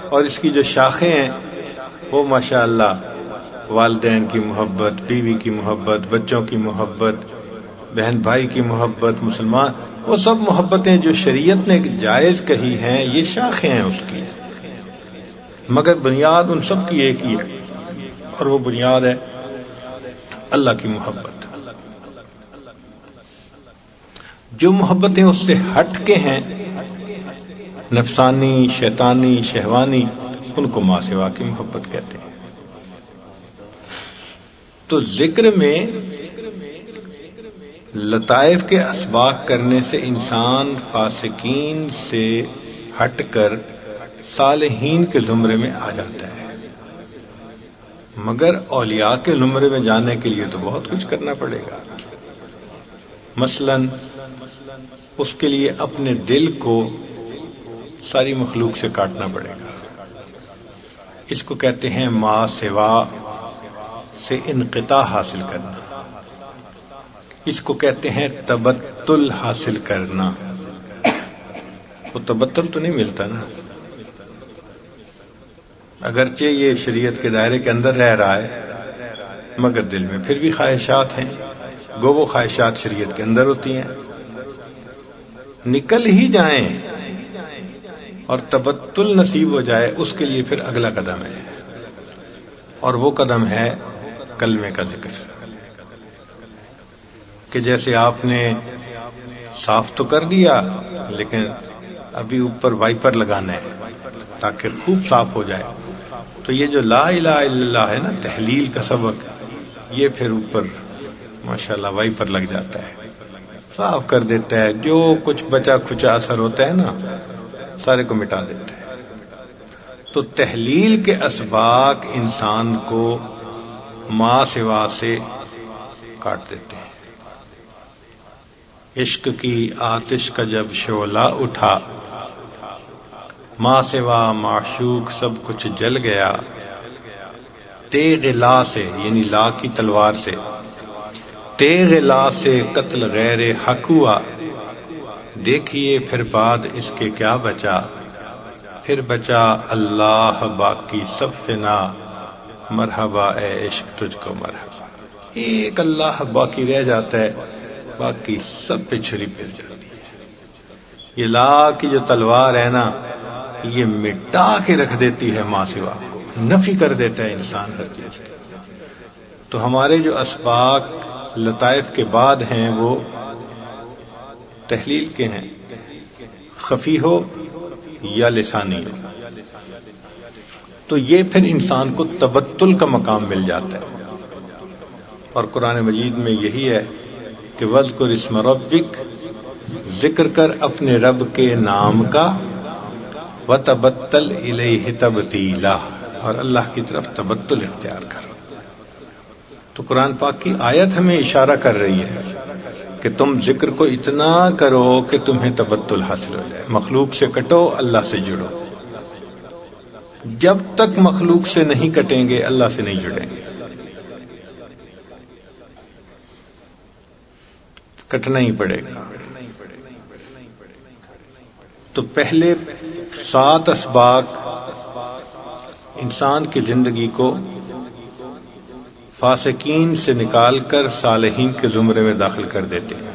اور اس کی جو شاخیں ہیں وہ ماشاءاللہ والدین کی محبت، بیوی کی محبت، بچوں کی محبت، بہن بھائی کی محبت، مسلمان، وہ سب محبتیں جو شریعت نے جائز کہی ہیں، یہ شاخیں ہیں اس کی، مگر بنیاد ان سب کی ایک ہی ہے، اور وہ بنیاد ہے اللہ کی محبت۔ جو محبتیں اس سے ہٹ کے ہیں، نفسانی، شیطانی، شہوانی، ان کو ما سوا کی محبت کہتے ہیں۔ تو ذکر میں لطائف کے اسباق کرنے سے انسان فاسقین سے ہٹ کر صالحین کے زمرے میں آ جاتا ہے، مگر اولیاء کے زمرے میں جانے کے لیے تو بہت کچھ کرنا پڑے گا۔ مثلا اس کے لیے اپنے دل کو ساری مخلوق سے کاٹنا پڑے گا، اس کو کہتے ہیں ما سوا سے انقطاع حاصل کرنا، اس کو کہتے ہیں تبتل حاصل کرنا۔ وہ تبتل تو نہیں ملتا نا، اگرچہ یہ شریعت کے دائرے کے اندر رہ رہا ہے، مگر دل میں پھر بھی خواہشات ہیں، گو وہ خواہشات شریعت کے اندر ہوتی ہیں، نکل ہی جائیں اور تبتل نصیب ہو جائے، اس کے لیے پھر اگلا قدم ہے، اور وہ قدم ہے کلمے کا ذکر۔ کہ جیسے آپ نے صاف تو کر دیا، لیکن ابھی اوپر وائپر لگانا ہے تاکہ خوب صاف ہو جائے، تو یہ جو لا الہ الا اللہ ہے نا، تحلیل کا سبق، یہ پھر اوپر ماشاءاللہ وائپر لگ جاتا ہے، صاف کر دیتا ہے، جو کچھ بچا کھچا اثر ہوتا ہے نا سارے کو مٹا دیتا ہے۔ تو تحلیل کے اسباق انسان کو ما سوا سے کاٹ دیتے ہیں۔ عشق کی آتش کا جب شعلہ اٹھا، ما سوا معشوق سب کچھ جل گیا، تیغ لا سے یعنی لا کی تلوار سے، تیغ لا سے قتل غیر حق ہوا، دیکھیے پھر بعد اس کے کیا بچا، پھر بچا اللہ باقی سب فنا، مرحبا اے عشق تجھ کو مرحبا۔ ایک اللہ باقی رہ جاتا ہے، باقی سب پہ چھری پھر جاتی ہے. یہ لا کی جو تلوار ہے نا، یہ مٹا کے رکھ دیتی ہے ماں سوا کو، نفی کر دیتا ہے انسان ہر چیز کی. تو ہمارے جو اسباق لطائف کے بعد ہیں وہ تحلیل کے ہیں، خفی ہو یا لسانی ہو. تو یہ پھر انسان کو تبتل کا مقام مل جاتا ہے. اور قرآن مجید میں یہی ہے کہ وَاذْكُرِ اسْمَ رَبِّكَ، ذکر کر اپنے رب کے نام کا، وَتَبَتَّلْ إِلَيْهِ تَبْتِيلًا، اور اللہ کی طرف تبتل اختیار کر. تو قرآن پاک کی آیت ہمیں اشارہ کر رہی ہے کہ تم ذکر کو اتنا کرو کہ تمہیں تبتل حاصل ہو جائے. مخلوق سے کٹو، اللہ سے جڑو. جب تک مخلوق سے نہیں کٹیں گے اللہ سے نہیں جڑیں گے. کٹنا ہی پڑے گا. تو پہلے 7 اسباق انسان کی زندگی کو فاسقین سے نکال کر صالحین کے زمرے میں داخل کر دیتے ہیں.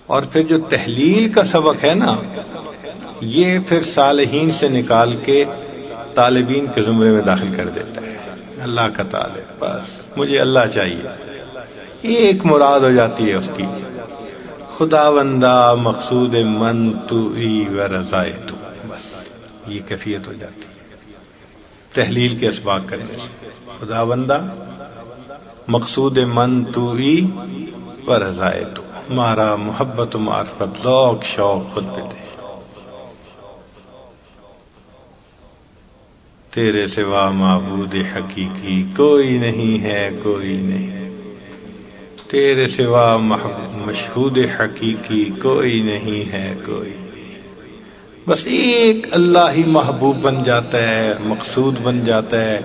اور پھر جو تحلیل کا سبق ہے نا، یہ پھر صالحین سے نکال کے طالبین کے زمرے میں داخل کر دیتا ہے. اللہ کا طالب، بس مجھے اللہ چاہیے، ایک مراد ہو جاتی ہے اس کی، خدا بندہ مقصود من تو ای و رضائے تو، بس یہ کیفیت ہو جاتی ہے تحلیل کے اسباق کرنے سے. خدا بندہ مقصود من تو ای و رضائے تو، مارا محبت و معرفت ذوق شوق خود پہ دے. تیرے سوا معبود حقیقی کوئی نہیں ہے، کوئی نہیں. تیرے سوا مشہود حقیقی کوئی نہیں ہے، کوئی نہیں. بس ایک اللہ ہی محبوب بن جاتا ہے، مقصود بن جاتا ہے،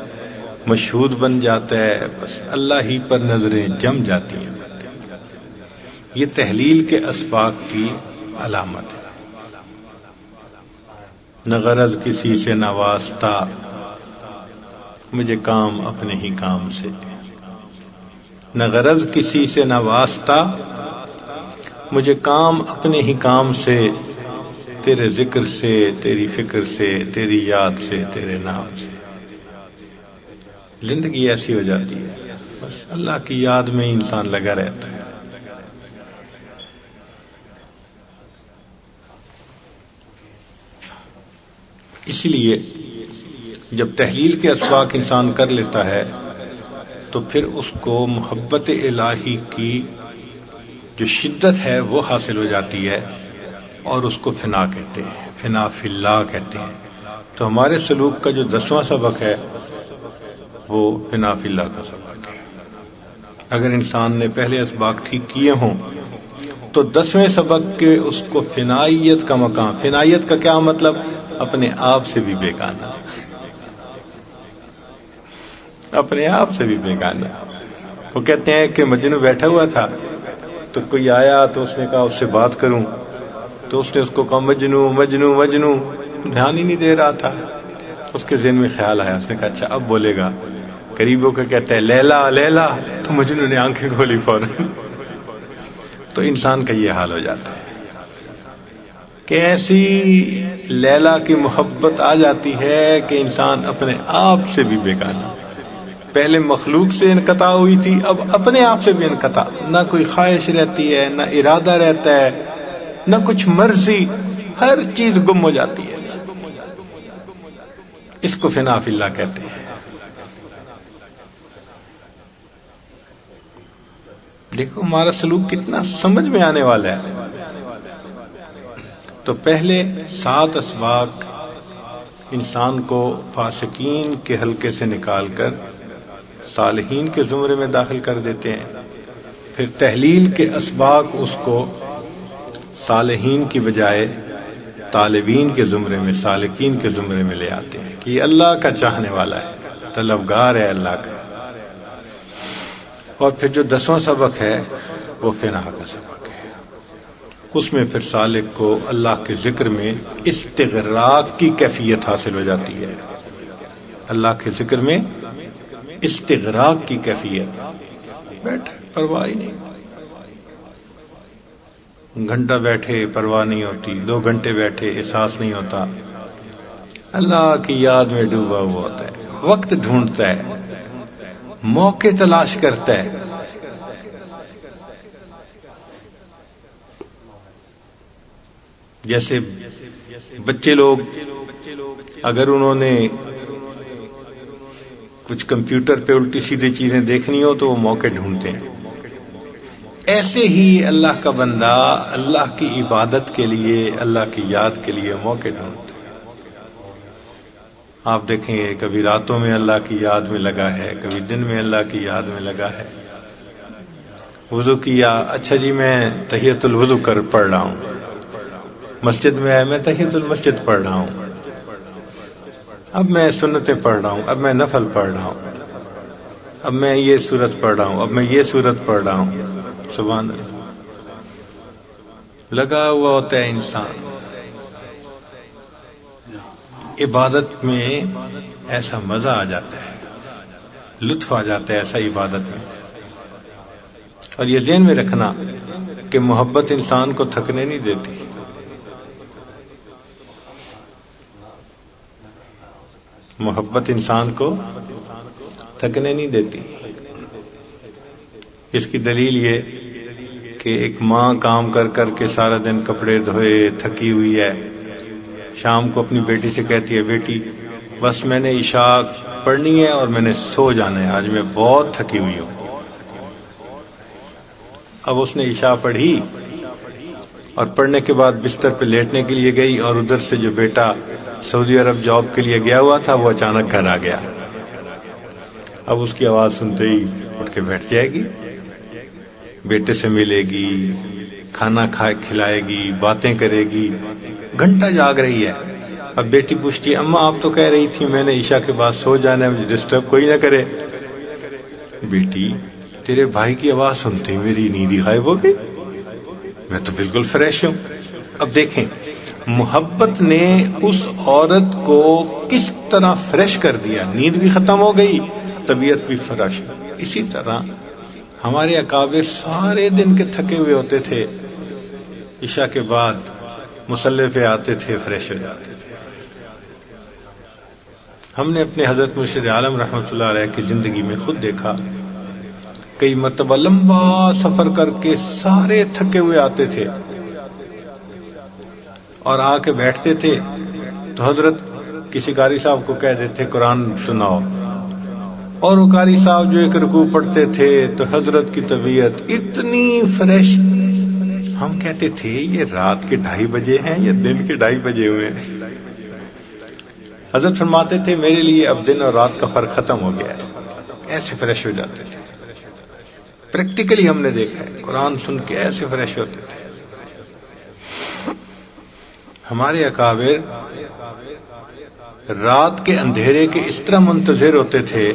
مشہود بن جاتا ہے. بس اللہ ہی پر نظریں جم جاتی ہیں. یہ تحلیل کے اسباق کی علامت ہے. نہ غرض کسی سے نہ واسطہ، مجھے کام اپنے ہی کام سے. نہ غرض کسی سے نہ واسطہ، مجھے کام اپنے ہی کام سے. تیرے ذکر سے، تیری فکر سے، تیری یاد سے، تیرے نام سے. زندگی ایسی ہو جاتی ہے، بس اللہ کی یاد میں انسان لگا رہتا ہے. اس لیے جب تحلیل کے اسباق انسان کر لیتا ہے تو پھر اس کو محبت الہی کی جو شدت ہے وہ حاصل ہو جاتی ہے، اور اس کو فنا کہتے ہیں، فنا فی اللہ کہتے ہیں. تو ہمارے سلوک کا جو 10واں سبق ہے وہ فنا فی اللہ کا سبق ہے. اگر انسان نے پہلے اسباق ٹھیک کیے ہوں تو 10ویں سبق کے اس کو فنائیت کا مقام. فنائیت کا کیا مطلب؟ اپنے آپ سے بھی بیگانہ، اپنے آپ سے بھی بیگانہ. وہ کہتے ہیں کہ مجنو بیٹھا ہوا تھا تو کوئی آیا تو اس نے کہا اس سے بات کروں، تو اس نے اس کو کہا مجنو مجنو مجنو، دھیان ہی نہیں دے رہا تھا. اس کے ذہن میں خیال آیا، اس نے کہا اچھا اب بولے گا. قریب ہو کے کہتا ہے لیلا لیلا، تو مجنو نے آنکھیں کھولی فوراً. تو انسان کا یہ حال ہو جاتا ہے کہ ایسی لیلا کی محبت آ جاتی ہے کہ انسان اپنے آپ سے بھی بیگانہ. پہلے مخلوق سے انقطاع ہوئی تھی، اب اپنے آپ سے بھی انقطاع. نہ کوئی خواہش رہتی ہے، نہ ارادہ رہتا ہے، نہ کچھ مرضی، ہر چیز گم ہو جاتی ہے. اس کو فنا فی اللہ کہتے ہیں. دیکھو ہمارا سلوک کتنا سمجھ میں آنے والا ہے. تو پہلے 7 اسباق انسان کو فاسقین کے حلقے سے نکال کر صالحین کے زمرے میں داخل کر دیتے ہیں. پھر تحلیل کے اسباق اس کو صالحین کی بجائے طالبین کے زمرے میں، سالکین کے زمرے میں لے آتے ہیں کہ یہ اللہ کا چاہنے والا ہے، طلبگار ہے اللہ کا. اور پھر جو 10واں سبق ہے وہ فنا کا سبق ہے. اس میں پھر سالک کو اللہ کے ذکر میں استغراق کی کیفیت حاصل ہو جاتی ہے. اللہ کے ذکر میں استغراق کی کیفیت. بیٹھے پرواہ ہی نہیں، گھنٹہ بیٹھے پرواہ نہیں ہوتی، 2 گھنٹے بیٹھے احساس نہیں ہوتا، اللہ کی یاد میں ڈوبا ہوا ہوتا ہے، وقت ڈھونڈتا ہے، موقع تلاش کرتا ہے۔ جیسے بچے لوگ اگر انہوں نے کچھ کمپیوٹر پہ الٹی سیدھی چیزیں دیکھنی ہو تو وہ موقع ڈھونڈتے ہیں، ایسے ہی اللہ کا بندہ اللہ کی عبادت کے لیے، اللہ کی یاد کے لیے موقع ڈھونڈتا ہے۔ آپ دیکھیں گے کبھی راتوں میں اللہ کی یاد میں لگا ہے، کبھی دن میں اللہ کی یاد میں لگا ہے۔ وضو کیا، اچھا جی میں تحیۃ الوضو پڑھ رہا ہوں، مسجد میں آیا میں تحیۃ المسجد پڑھ رہا ہوں، اب میں سنتیں پڑھ رہا ہوں، اب میں نفل پڑھ رہا ہوں، اب میں یہ سورت پڑھ رہا ہوں، اب میں یہ سورت پڑھ رہا ہوں۔ سبحان اللہ، لگا ہوا ہوتا ہے انسان عبادت میں، ایسا مزہ آ جاتا ہے، لطف آ جاتا ہے ایسا عبادت میں۔ اور یہ ذہن میں رکھنا کہ محبت انسان کو تھکنے نہیں دیتی، محبت انسان کو تھکنے نہیں دیتی۔ اس کی دلیل یہ کہ ایک ماں کام کر کر کے سارا دن کپڑے دھوئے تھکی ہوئی ہے، شام کو اپنی بیٹی سے کہتی ہے بیٹی بس میں نے عشاء پڑھنی ہے اور میں نے سو جانا ہے، آج میں بہت تھکی ہوئی ہوں۔ اب اس نے عشاء پڑھی اور پڑھنے کے بعد بستر پہ لیٹنے کے لیے گئی، اور ادھر سے جو بیٹا سعودی عرب جاب کے لیے گیا ہوا تھا وہ اچانک گھر آ گیا۔ اب اس کی آواز سنتے ہی اٹھ کے بیٹھ جائے گی، بیٹے سے ملے گی، کھانا کھلائے گی، باتیں کرے گی، گھنٹہ جاگ رہی ہے۔ اب بیٹی پوچھتی ہے اماں آپ تو کہہ رہی تھی میں نے عشاء کے بعد سو جانا ہے، مجھے ڈسٹرب کوئی نہ کرے۔ بیٹی تیرے بھائی کی آواز سنتے ہی میری نیند ہی غائب ہو گئی، میں تو بالکل فریش ہوں۔ اب دیکھیں محبت نے اس عورت کو کس طرح فریش کر دیا، نیند بھی ختم ہو گئی، طبیعت بھی فریش۔ اسی طرح ہمارے اکابر سارے دن کے تھکے ہوئے ہوتے تھے، عشاء کے بعد مصلی پہ آتے تھے، فریش ہو جاتے تھے۔ ہم نے اپنے حضرت مرشد عالم رحمۃ اللہ علیہ کی زندگی میں خود دیکھا، کئی مرتبہ لمبا سفر کر کے سارے تھکے ہوئے آتے تھے اور آ کے بیٹھتے تھے تو حضرت کسی قاری صاحب کو کہہ دیتے قرآن سناؤ، اور وہ قاری صاحب جو ایک رکوع پڑھتے تھے تو حضرت کی طبیعت اتنی فریش، ہم کہتے تھے یہ رات کے 2:30 بجے ہیں یا دن کے 2:30 بجے ہوئے ہیں۔ حضرت فرماتے تھے میرے لیے اب دن اور رات کا فرق ختم ہو گیا ہے، ایسے فریش ہو جاتے تھے۔ پریکٹیکلی ہم نے دیکھا ہے، قرآن سن کے ایسے فریش ہوتے تھے۔ ہمارے اکابر رات کے اندھیرے کے اس طرح منتظر ہوتے تھے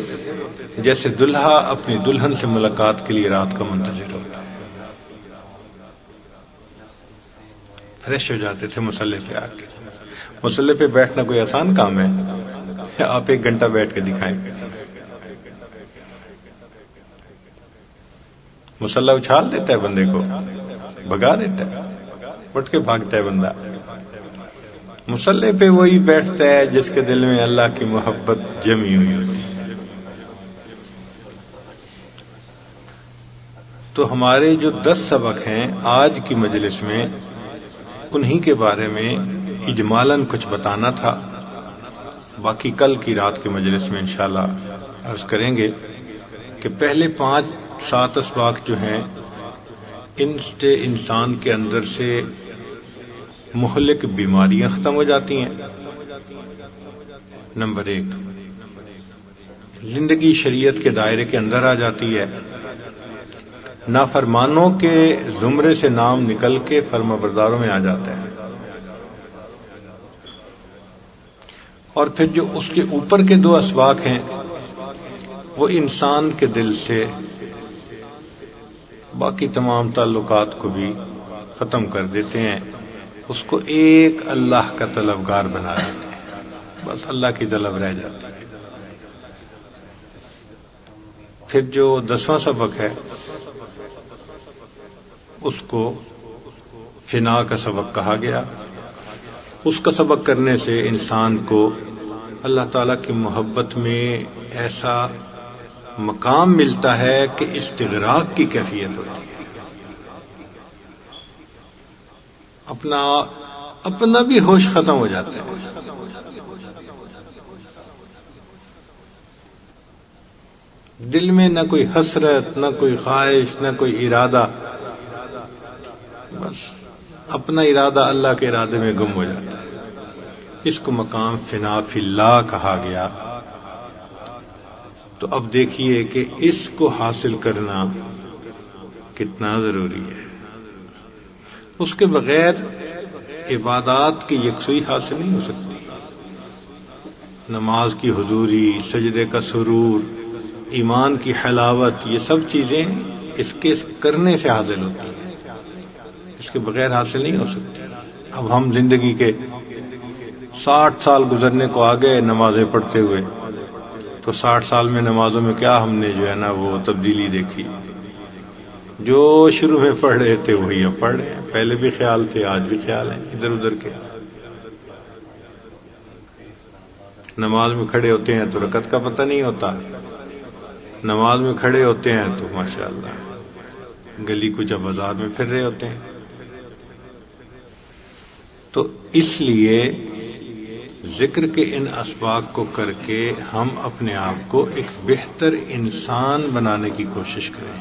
جیسے دلہا اپنی دلہن سے ملاقات کے لیے رات کا منتظر ہوتا ہے۔ فریش ہو جاتے تھے مصلی پہ آ کے۔ مصلی پہ بیٹھنا کوئی آسان کام ہے؟ آپ 1 گھنٹہ بیٹھ کے دکھائیں، مصلی اچھال دیتا ہے بندے کو، بھگا دیتا ہے، اٹھ کے بھاگتا ہے بندہ۔ مصلی پہ وہی بیٹھتا ہے جس کے دل میں اللہ کی محبت جمی ہوئی ہوتی ہے۔ تو ہمارے جو 10 سبق ہیں آج کی مجلس میں، انہی کے بارے میں اجمالاً کچھ بتانا تھا، باقی کل کی رات کی مجلس میں انشاءاللہ عرض کریں گے کہ پہلے 5-7 اسباق جو ہیں ان سے انسان کے اندر سے مہلک بیماریاں ختم ہو جاتی ہیں۔ نمبر 1، زندگی شریعت کے دائرے کے اندر آ جاتی ہے، نافرمانوں کے زمرے سے نام نکل کے فرمانبرداروں میں آ جاتا ہے، اور پھر جو اس کے اوپر کے 2 اسباق ہیں وہ انسان کے دل سے باقی تمام تعلقات کو بھی ختم کر دیتے ہیں، اس کو ایک اللہ کا طلبگار بنا دیتے ہیں، بس اللہ کی طلب رہ جاتی ہے۔ پھر جو 10واں سبق ہے اس کو فنا کا سبق کہا گیا. اس کا سبق کرنے سے انسان کو اللہ تعالیٰ کی محبت میں ایسا مقام ملتا ہے کہ استغراق کی کیفیت ہوتی ہے. اپنا بھی ہوش ختم ہو جاتا ہے. دل میں نہ کوئی حسرت، نہ کوئی خواہش، نہ کوئی ارادہ، بس اپنا ارادہ اللہ کے ارادے میں گم ہو جاتا ہے. اس کو مقام فنا فی اللہ کہا گیا. تو اب دیکھیے کہ اس کو حاصل کرنا کتنا ضروری ہے. اس کے بغیر عبادات کی یکسوئی حاصل نہیں ہو سکتی. نماز کی حضوری، سجدے کا سرور، ایمان کی حلاوت، یہ سب چیزیں اس کے کرنے سے حاصل ہوتی ہیں. اس کے بغیر حاصل نہیں ہو سکتی. اب ہم زندگی کے 60 سال گزرنے کو آگئے نمازیں پڑھتے ہوئے، تو 60 سال میں نمازوں میں کیا ہم نے جو ہے نا وہ تبدیلی دیکھی؟ جو شروع میں پڑھ رہے تھے وہی اب پڑھ رہے ہیں. پہلے بھی خیال تھے، آج بھی خیال ہیں ادھر ادھر کے. نماز میں کھڑے ہوتے ہیں تو رکعت کا پتہ نہیں ہوتا. نماز میں کھڑے ہوتے ہیں تو ماشاءاللہ گلی کوچہ بازار میں پھر رہے ہوتے ہیں. تو اس لیے ذکر کے ان اسباق کو کر کے ہم اپنے آپ کو ایک بہتر انسان بنانے کی کوشش کریں،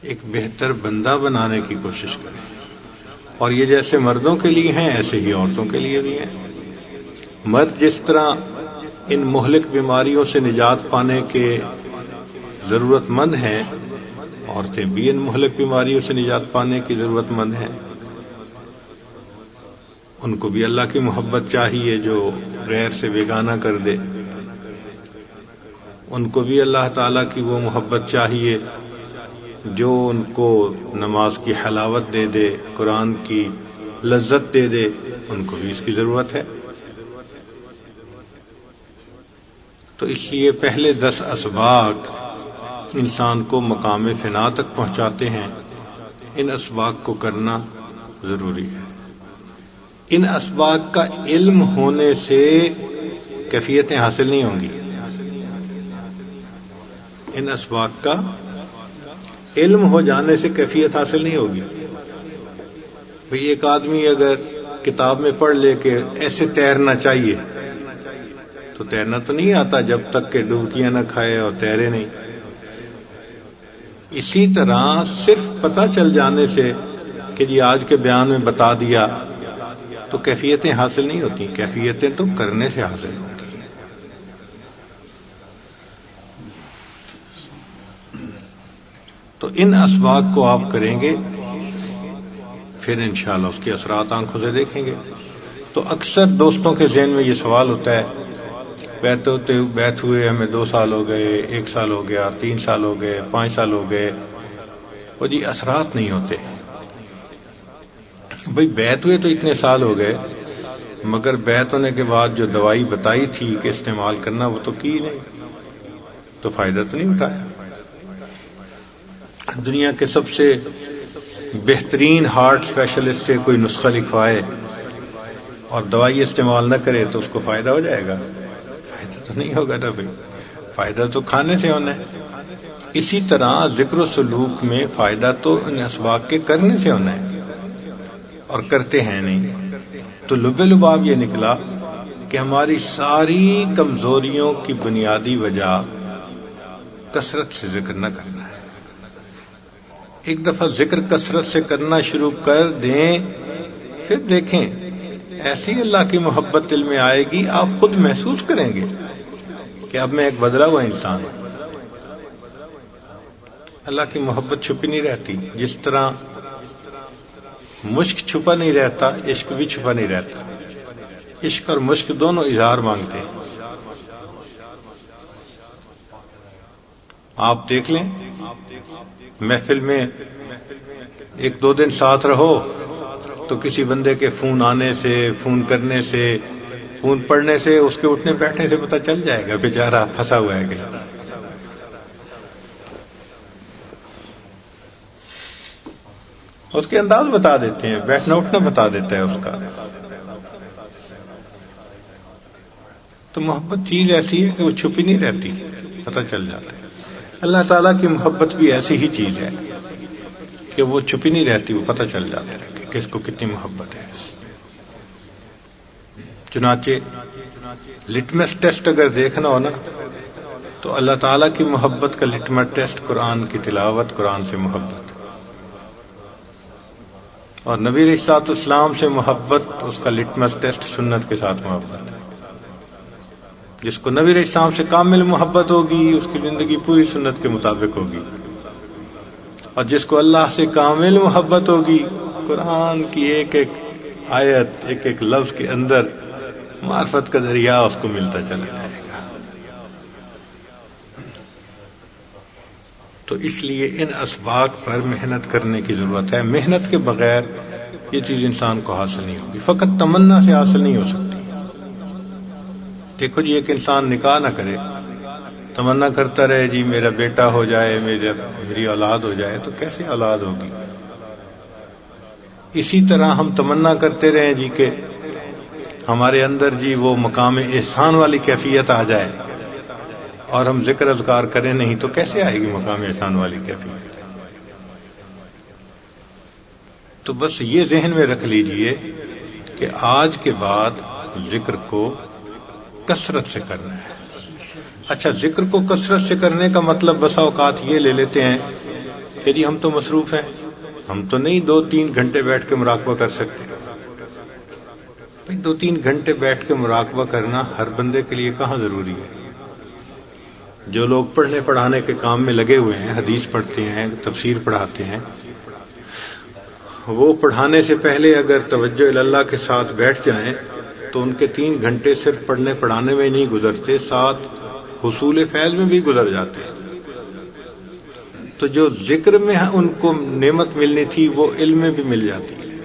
ایک بہتر بندہ بنانے کی کوشش کریں. اور یہ جیسے مردوں کے لیے ہیں ایسے ہی عورتوں کے لیے بھی ہیں. مرد جس طرح ان مہلک بیماریوں سے نجات پانے کے ضرورت مند ہیں، عورتیں بھی ان مہلک بیماریوں سے نجات پانے کی ضرورت مند ہیں. ان کو بھی اللہ کی محبت چاہیے جو غیر سے بیگانہ کر دے. ان کو بھی اللہ تعالیٰ کی وہ محبت چاہیے جو ان کو نماز کی حلاوت دے دے، قرآن کی لذت دے دے. ان کو بھی اس کی ضرورت ہے. تو اس لیے پہلے 10 اسباق انسان کو مقام فنا تک پہنچاتے ہیں. ان اسباق کو کرنا ضروری ہے. ان اسباق کا علم ہونے سے کیفیتیں حاصل نہیں ہوں گی. ان اسباق کا علم ہو جانے سے کیفیت حاصل نہیں ہوگی. بھئی ایک آدمی اگر کتاب میں پڑھ لے کہ ایسے تیرنا چاہیے تو تیرنا تو نہیں آتا جب تک کہ ڈبکیاں نہ کھائے اور تیرے نہیں. اسی طرح صرف پتہ چل جانے سے کہ جی آج کے بیان میں بتا دیا تو کیفیتیں حاصل نہیں ہوتی. کیفیتیں تو کرنے سے حاصل ہوتی. تو ان اسباق کو آپ کریں گے پھر انشاءاللہ اس کے اثرات آنکھوں سے دیکھیں گے. تو اکثر دوستوں کے ذہن میں یہ سوال ہوتا ہے، بیت ہوئے ہمیں 2 سال ہو گئے، 1 سال ہو گیا، 3 سال ہو گئے، 5 سال ہو گئے، اور جی اثرات نہیں ہوتے. بھئی بیت ہوئے تو اتنے سال ہو گئے، مگر بیت ہونے کے بعد جو دوائی بتائی تھی کہ استعمال کرنا وہ تو کی نہیں، تو فائدہ تو نہیں اٹھایا. دنیا کے سب سے بہترین ہارٹ اسپیشلسٹ سے کوئی نسخہ لکھوائے اور دوائی استعمال نہ کرے تو اس کو فائدہ ہو جائے گا؟ فائدہ تو نہیں ہوگا نا بھائی. فائدہ تو کھانے سے ہونا ہے. اسی طرح ذکر و سلوک میں فائدہ تو ان اسباق کے کرنے سے ہونا ہے، اور کرتے ہیں نہیں. تو لب لباب یہ نکلا کہ ہماری ساری کمزوریوں کی بنیادی وجہ کثرت سے ذکر نہ کرنا ہے. ایک دفعہ ذکر کثرت سے کرنا شروع کر دیں، پھر دیکھیں ایسی اللہ کی محبت دل میں آئے گی، آپ خود محسوس کریں گے کہ اب میں ایک بدلا ہوا انسان ہوں. اللہ کی محبت چھپی نہیں رہتی. جس طرح مشک چھپا نہیں رہتا، عشق بھی چھپا نہیں رہتا. عشق اور مشک دونوں اظہار مانگتے ہیں. آپ دیکھ لیں محفل میں 1-2 دن ساتھ رہو تو کسی بندے کے فون آنے سے، فون کرنے سے، فون پڑھنے سے، اس کے اٹھنے بیٹھنے سے پتہ چل جائے گا بیچارہ پھنسا ہوا ہے کہیں. اس کے انداز بتا دیتے ہیں، بیٹھنا اٹھنا بتا دیتا ہے اس کا. تو محبت چیز ایسی ہے کہ وہ چھپی نہیں رہتی، پتہ چل جاتا ہے. اللہ تعالیٰ کی محبت بھی ایسی ہی چیز ہے کہ وہ چھپی نہیں رہتی، وہ پتہ چل جاتا ہے کہ کس کو کتنی محبت ہے. چنانچہ لٹمس ٹیسٹ اگر دیکھنا ہو نا تو اللہ تعالیٰ کی محبت کا لٹمس ٹیسٹ قرآن کی تلاوت، قرآن سے محبت، اور نبی علیہ الصلوۃ والسلام سے محبت اس کا لٹمس ٹیسٹ سنت کے ساتھ محبت. جس کو نبی علیہ السلام سے کامل محبت ہوگی اس کی زندگی پوری سنت کے مطابق ہوگی، اور جس کو اللہ سے کامل محبت ہوگی قرآن کی ایک ایک آیت، ایک ایک لفظ کے اندر معرفت کا ذریعہ اس کو ملتا چلا جائے گا. تو اس لیے ان اسباق پر محنت کرنے کی ضرورت ہے. محنت کے بغیر یہ چیز انسان کو حاصل نہیں ہوگی، فقط تمنا سے حاصل نہیں ہو سکتی. دیکھو جی، ایک انسان نکاح نہ کرے، تمنا کرتا رہے جی میرا بیٹا ہو جائے، میری اولاد ہو جائے، تو کیسے اولاد ہوگی؟ اسی طرح ہم تمنا کرتے رہیں جی کہ ہمارے اندر جی وہ مقام احسان والی کیفیت آ جائے، اور ہم ذکر اذکار کریں نہیں، تو کیسے آئے گی مقام احسان والی کیفیت؟ تو بس یہ ذہن میں رکھ لیجئے کہ آج کے بعد ذکر کو کثرت سے کرنا ہے. اچھا، ذکر کو کثرت سے کرنے کا مطلب بسا اوقات یہ لے لیتے ہیں کہ جی ہم تو مصروف ہیں، ہم تو نہیں 2-3 گھنٹے بیٹھ کے مراقبہ کر سکتے. 2-3 گھنٹے بیٹھ کے مراقبہ کرنا ہر بندے کے لیے کہاں ضروری ہے؟ جو لوگ پڑھنے پڑھانے کے کام میں لگے ہوئے ہیں، حدیث پڑھتے ہیں، تفسیر پڑھاتے ہیں، وہ پڑھانے سے پہلے اگر توجہ اللہ کے ساتھ بیٹھ جائیں تو ان کے 3 گھنٹے صرف پڑھنے پڑھانے میں نہیں گزرتے، ساتھ حصول فیض میں بھی گزر جاتے ہیں. تو جو ذکر میں ان کو نعمت ملنی تھی وہ علم میں بھی مل جاتی ہے.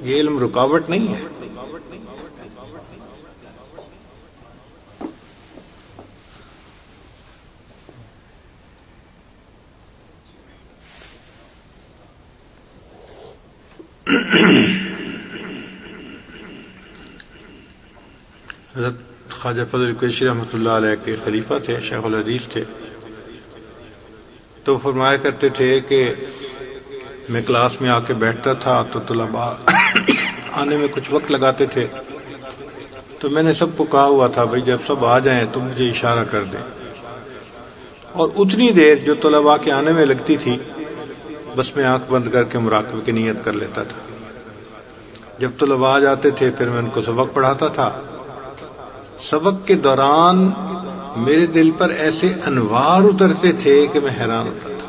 یہ علم رکاوٹ نہیں ہے. حضرت خواجہ فضل قریشی رحمۃ اللہ علیہ کے خلیفہ تھے، شیخ الحدیث تھے. تو فرمایا کرتے تھے کہ میں کلاس میں آ کے بیٹھتا تھا تو طلباء آنے میں کچھ وقت لگاتے تھے، تو میں نے سب کو کہا ہوا تھا بھائی جب سب آ جائیں تو مجھے اشارہ کر دیں. اور اتنی دیر جو طلباء کے آنے میں لگتی تھی بس میں آنکھ بند کر کے مراقبے کی نیت کر لیتا تھا. جب طلباء آ جاتے تھے پھر میں ان کو سبق پڑھاتا تھا. سبق کے دوران میرے دل پر ایسے انوار اترتے تھے کہ میں حیران ہوتا تھا.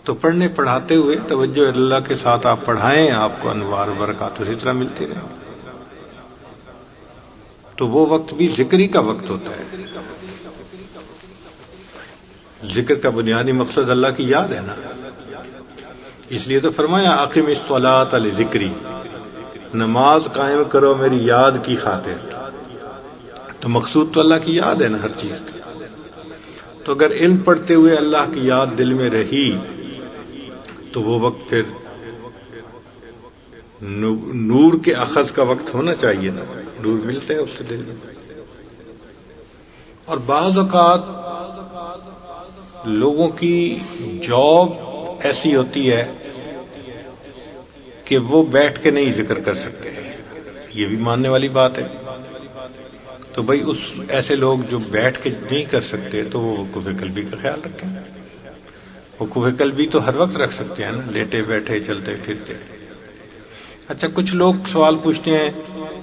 تو پڑھنے پڑھاتے ہوئے توجہ اللہ کے ساتھ آپ پڑھائیں، آپ کو انوار برکات اسی طرح ملتی رہے. تو وہ وقت بھی ذکری کا وقت ہوتا ہے. ذکر کا بنیادی مقصد اللہ کی یاد ہے نا، اس لیے تو فرمایا اقم الصلاۃ لذکری، نماز قائم کرو میری یاد کی خاطر. تو مقصود تو اللہ کی یاد ہے نا ہر چیز کا. تو اگر علم پڑھتے ہوئے اللہ کی یاد دل میں رہی تو وہ وقت پھر نور کے اخذ کا وقت ہونا چاہیے نا، نور ملتا ہے اس سے دل میں. اور بعض اوقات لوگوں کی جاب ایسی ہوتی ہے کہ وہ بیٹھ کے نہیں ذکر کر سکتے، یہ بھی ماننے والی بات ہے. تو بھائی اس ایسے لوگ جو بیٹھ کے نہیں کر سکتے تو وہ وقوف قلبی کا خیال رکھیں. وقوف قلبی تو ہر وقت رکھ سکتے ہیں نا، لیٹے بیٹھے چلتے پھرتے. اچھا، کچھ لوگ سوال پوچھتے ہیں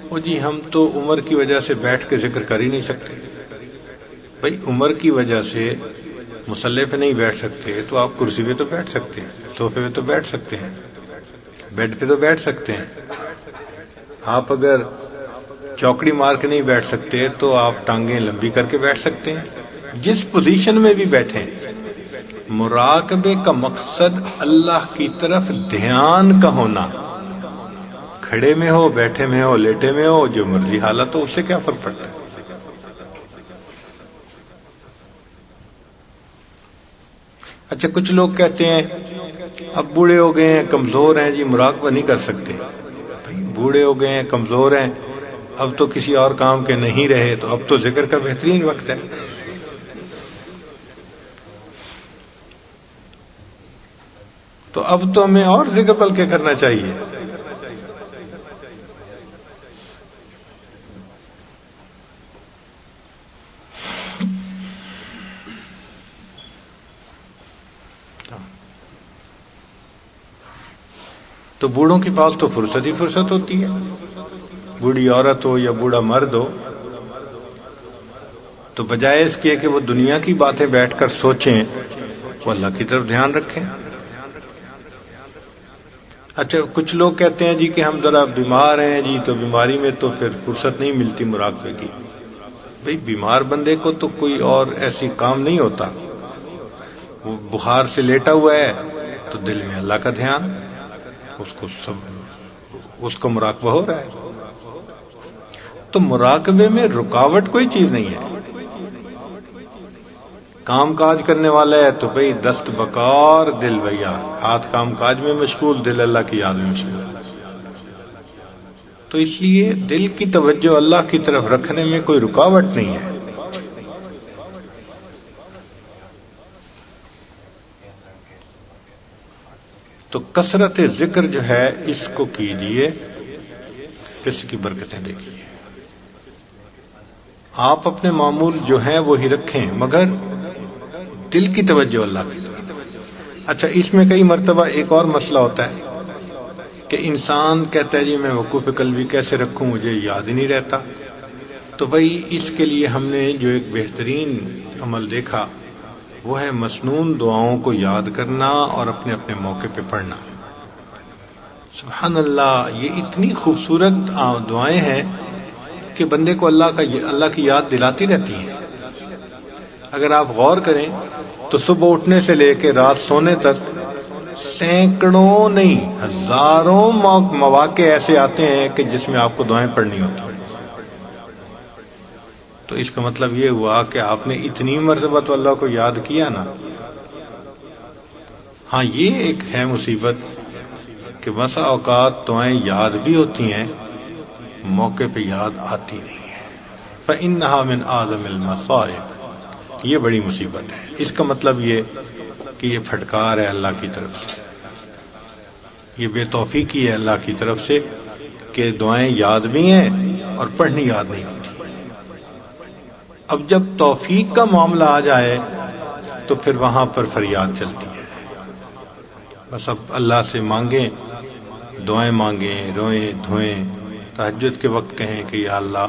وہ جی ہم تو عمر کی وجہ سے بیٹھ کے ذکر کر ہی نہیں سکتے. بھائی عمر کی وجہ سے مصلی پہ نہیں بیٹھ سکتے تو آپ کرسی پہ تو بیٹھ سکتے ہیں، صوفے پہ تو بیٹھ سکتے ہیں، بیڈ پہ تو بیٹھ سکتے ہیں. آپ اگر چوکڑی مار کے نہیں بیٹھ سکتے تو آپ ٹانگیں لمبی کر کے بیٹھ سکتے ہیں. جس پوزیشن میں بھی بیٹھیں، مراقبے کا مقصد اللہ کی طرف دھیان کا ہونا. کھڑے میں ہو، بیٹھے میں ہو، لیٹے میں ہو، جو مرضی حالت ہو، اس سے کیا فرق پڑتا ہے. اچھا کچھ لوگ کہتے ہیں اب بوڑھے ہو گئے ہیں کمزور ہیں جی مراقبہ نہیں کر سکتے. بھائی بوڑھے ہو گئے ہیں کمزور ہیں اب تو کسی اور کام کے نہیں رہے تو اب تو ذکر کا بہترین وقت ہے. تو اب تو ہمیں اور ذکر بلکہ کرنا چاہیے. تو بوڑھوں کے پاس تو فرصت ہی فرصت ہوتی ہے. بوڑھی عورت ہو یا بوڑھا مرد ہو تو بجائے اس کے کہ وہ دنیا کی باتیں بیٹھ کر سوچیں وہ اللہ کی طرف دھیان رکھیں. اچھا کچھ لوگ کہتے ہیں جی کہ ہم ذرا بیمار ہیں جی تو بیماری میں تو پھر فرصت نہیں ملتی مراقبے کی. بھئی بیمار بندے کو تو کوئی اور ایسی کام نہیں ہوتا. وہ بخار سے لیٹا ہوا ہے تو دل میں اللہ کا دھیان اس کو مراقبہ ہو رہا ہے. تو مراقبے میں رکاوٹ کوئی چیز نہیں ہے. کام کاج کرنے والا ہے تو بھئی دست بکار دل بھیا ہاتھ کام کاج میں مشغول دل اللہ کی یاد میں مشغول. تو اس لیے دل کی توجہ اللہ کی طرف رکھنے میں کوئی رکاوٹ نہیں ہے. تو کثرت ذکر جو ہے اس کو کیجئے اس کی برکتیں دیکھیے. آپ اپنے معمول جو ہیں وہی رکھیں مگر دل کی توجہ اللہ کی طرف. اچھا اس میں کئی مرتبہ ایک اور مسئلہ ہوتا ہے کہ انسان کہتا ہے جی میں وقوف قلبی کیسے رکھوں مجھے یاد ہی نہیں رہتا. تو بھئی اس کے لیے ہم نے جو ایک بہترین عمل دیکھا وہ ہے مسنون دعاؤں کو یاد کرنا اور اپنے اپنے موقع پہ پڑھنا. سبحان اللہ یہ اتنی خوبصورت دعائیں ہیں کہ بندے کو اللہ کی یاد دلاتی رہتی ہیں. اگر آپ غور کریں تو صبح اٹھنے سے لے کے رات سونے تک سینکڑوں نہیں ہزاروں مواقع ایسے آتے ہیں کہ جس میں آپ کو دعائیں پڑھنی ہوتی ہیں. تو اس کا مطلب یہ ہوا کہ آپ نے اتنی مرتبہ تو اللہ کو یاد کیا نا. ہاں یہ ایک ہے مصیبت کہ بسا اوقات دعائیں یاد بھی ہوتی ہیں موقع پہ یاد آتی نہیں ہے. فَإِنَّهَا مِنْ أَعْظَمِ الْمَصَائِبِ یہ بڑی مصیبت ہے. اس کا مطلب یہ کہ یہ پھٹکار ہے اللہ کی طرف سے. یہ بے توفیقی ہے اللہ کی طرف سے کہ دعائیں یاد بھی ہیں اور پڑھنی یاد نہیں ہوتی. اب جب توفیق کا معاملہ آ جائے تو پھر وہاں پر فریاد چلتی ہے. بس اب اللہ سے مانگیں دعائیں مانگیں روئیں دھوئیں تہجد کے وقت کہیں کہ یا اللہ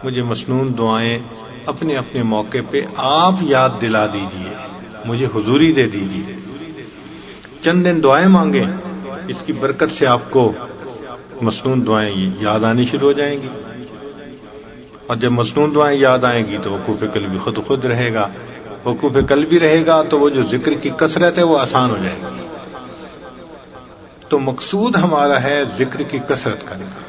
مجھے مسنون دعائیں اپنے اپنے موقع پہ آپ یاد دلا دیجئے مجھے حضوری دے دیجئے. چند دن دعائیں مانگیں اس کی برکت سے آپ کو مسنون دعائیں یاد آنی شروع ہو جائیں گی. اور جب مسنون دعائیں یاد آئیں گی تو وقوف قلبی خود رہے گا. وقوف قلبی رہے گا تو وہ جو ذکر کی کثرت ہے وہ آسان ہو جائے گی. تو مقصود ہمارا ہے ذکر کی کثرت کرنا.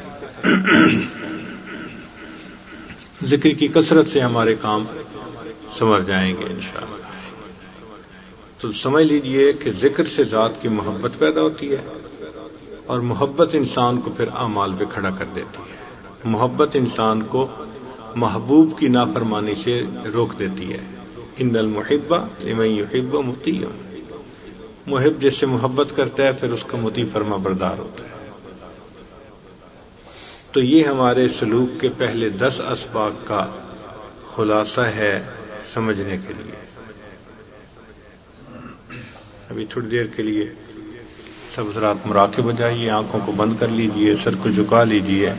ذکر کی کثرت سے ہمارے کام سنور جائیں گے انشاءاللہ. تو سمجھ لیجئے کہ ذکر سے ذات کی محبت پیدا ہوتی ہے اور محبت انسان کو پھر اعمال پہ کھڑا کر دیتی ہے. محبت انسان کو محبوب کی نافرمانی سے روک دیتی ہے. ان المحب لمن يحب مطیع محب جس سے محبت کرتا ہے پھر اس کا مطیع فرما بردار ہوتا ہے. تو یہ ہمارے سلوک کے پہلے 10 اسباق کا خلاصہ ہے سمجھنے کے لیے. ابھی تھوڑی دیر کے لیے سب حضرات مراقب ہو جائیے آنکھوں کو بند کر لیجئے سر کو جھکا لیجئے.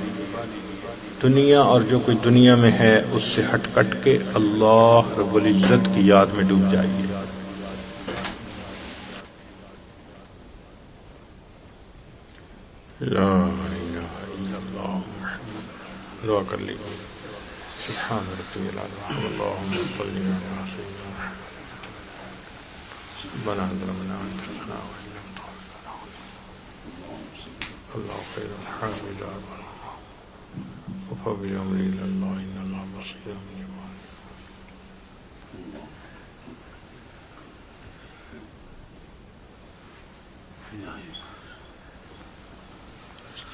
دنیا اور جو کوئی دنیا میں ہے اس سے ہٹ کٹ کے اللہ رب العزت کی یاد میں ڈوب جائیے. لا الہ الا اللہ دعا کر لیجیے. سبحان ربی الاعلی اللہم صلی علی سیدنا ربنا ظلمنا انفسنا وان لم تغفر لنا اللہ خیر الحافظ وفوض امری الی اللہ ان اللہ بصیر بما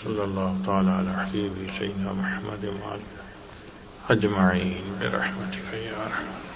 صلی اللہ تعالی علی حبیبہ سیدنا محمد وعلی اجمعین برحمتک یا ارحم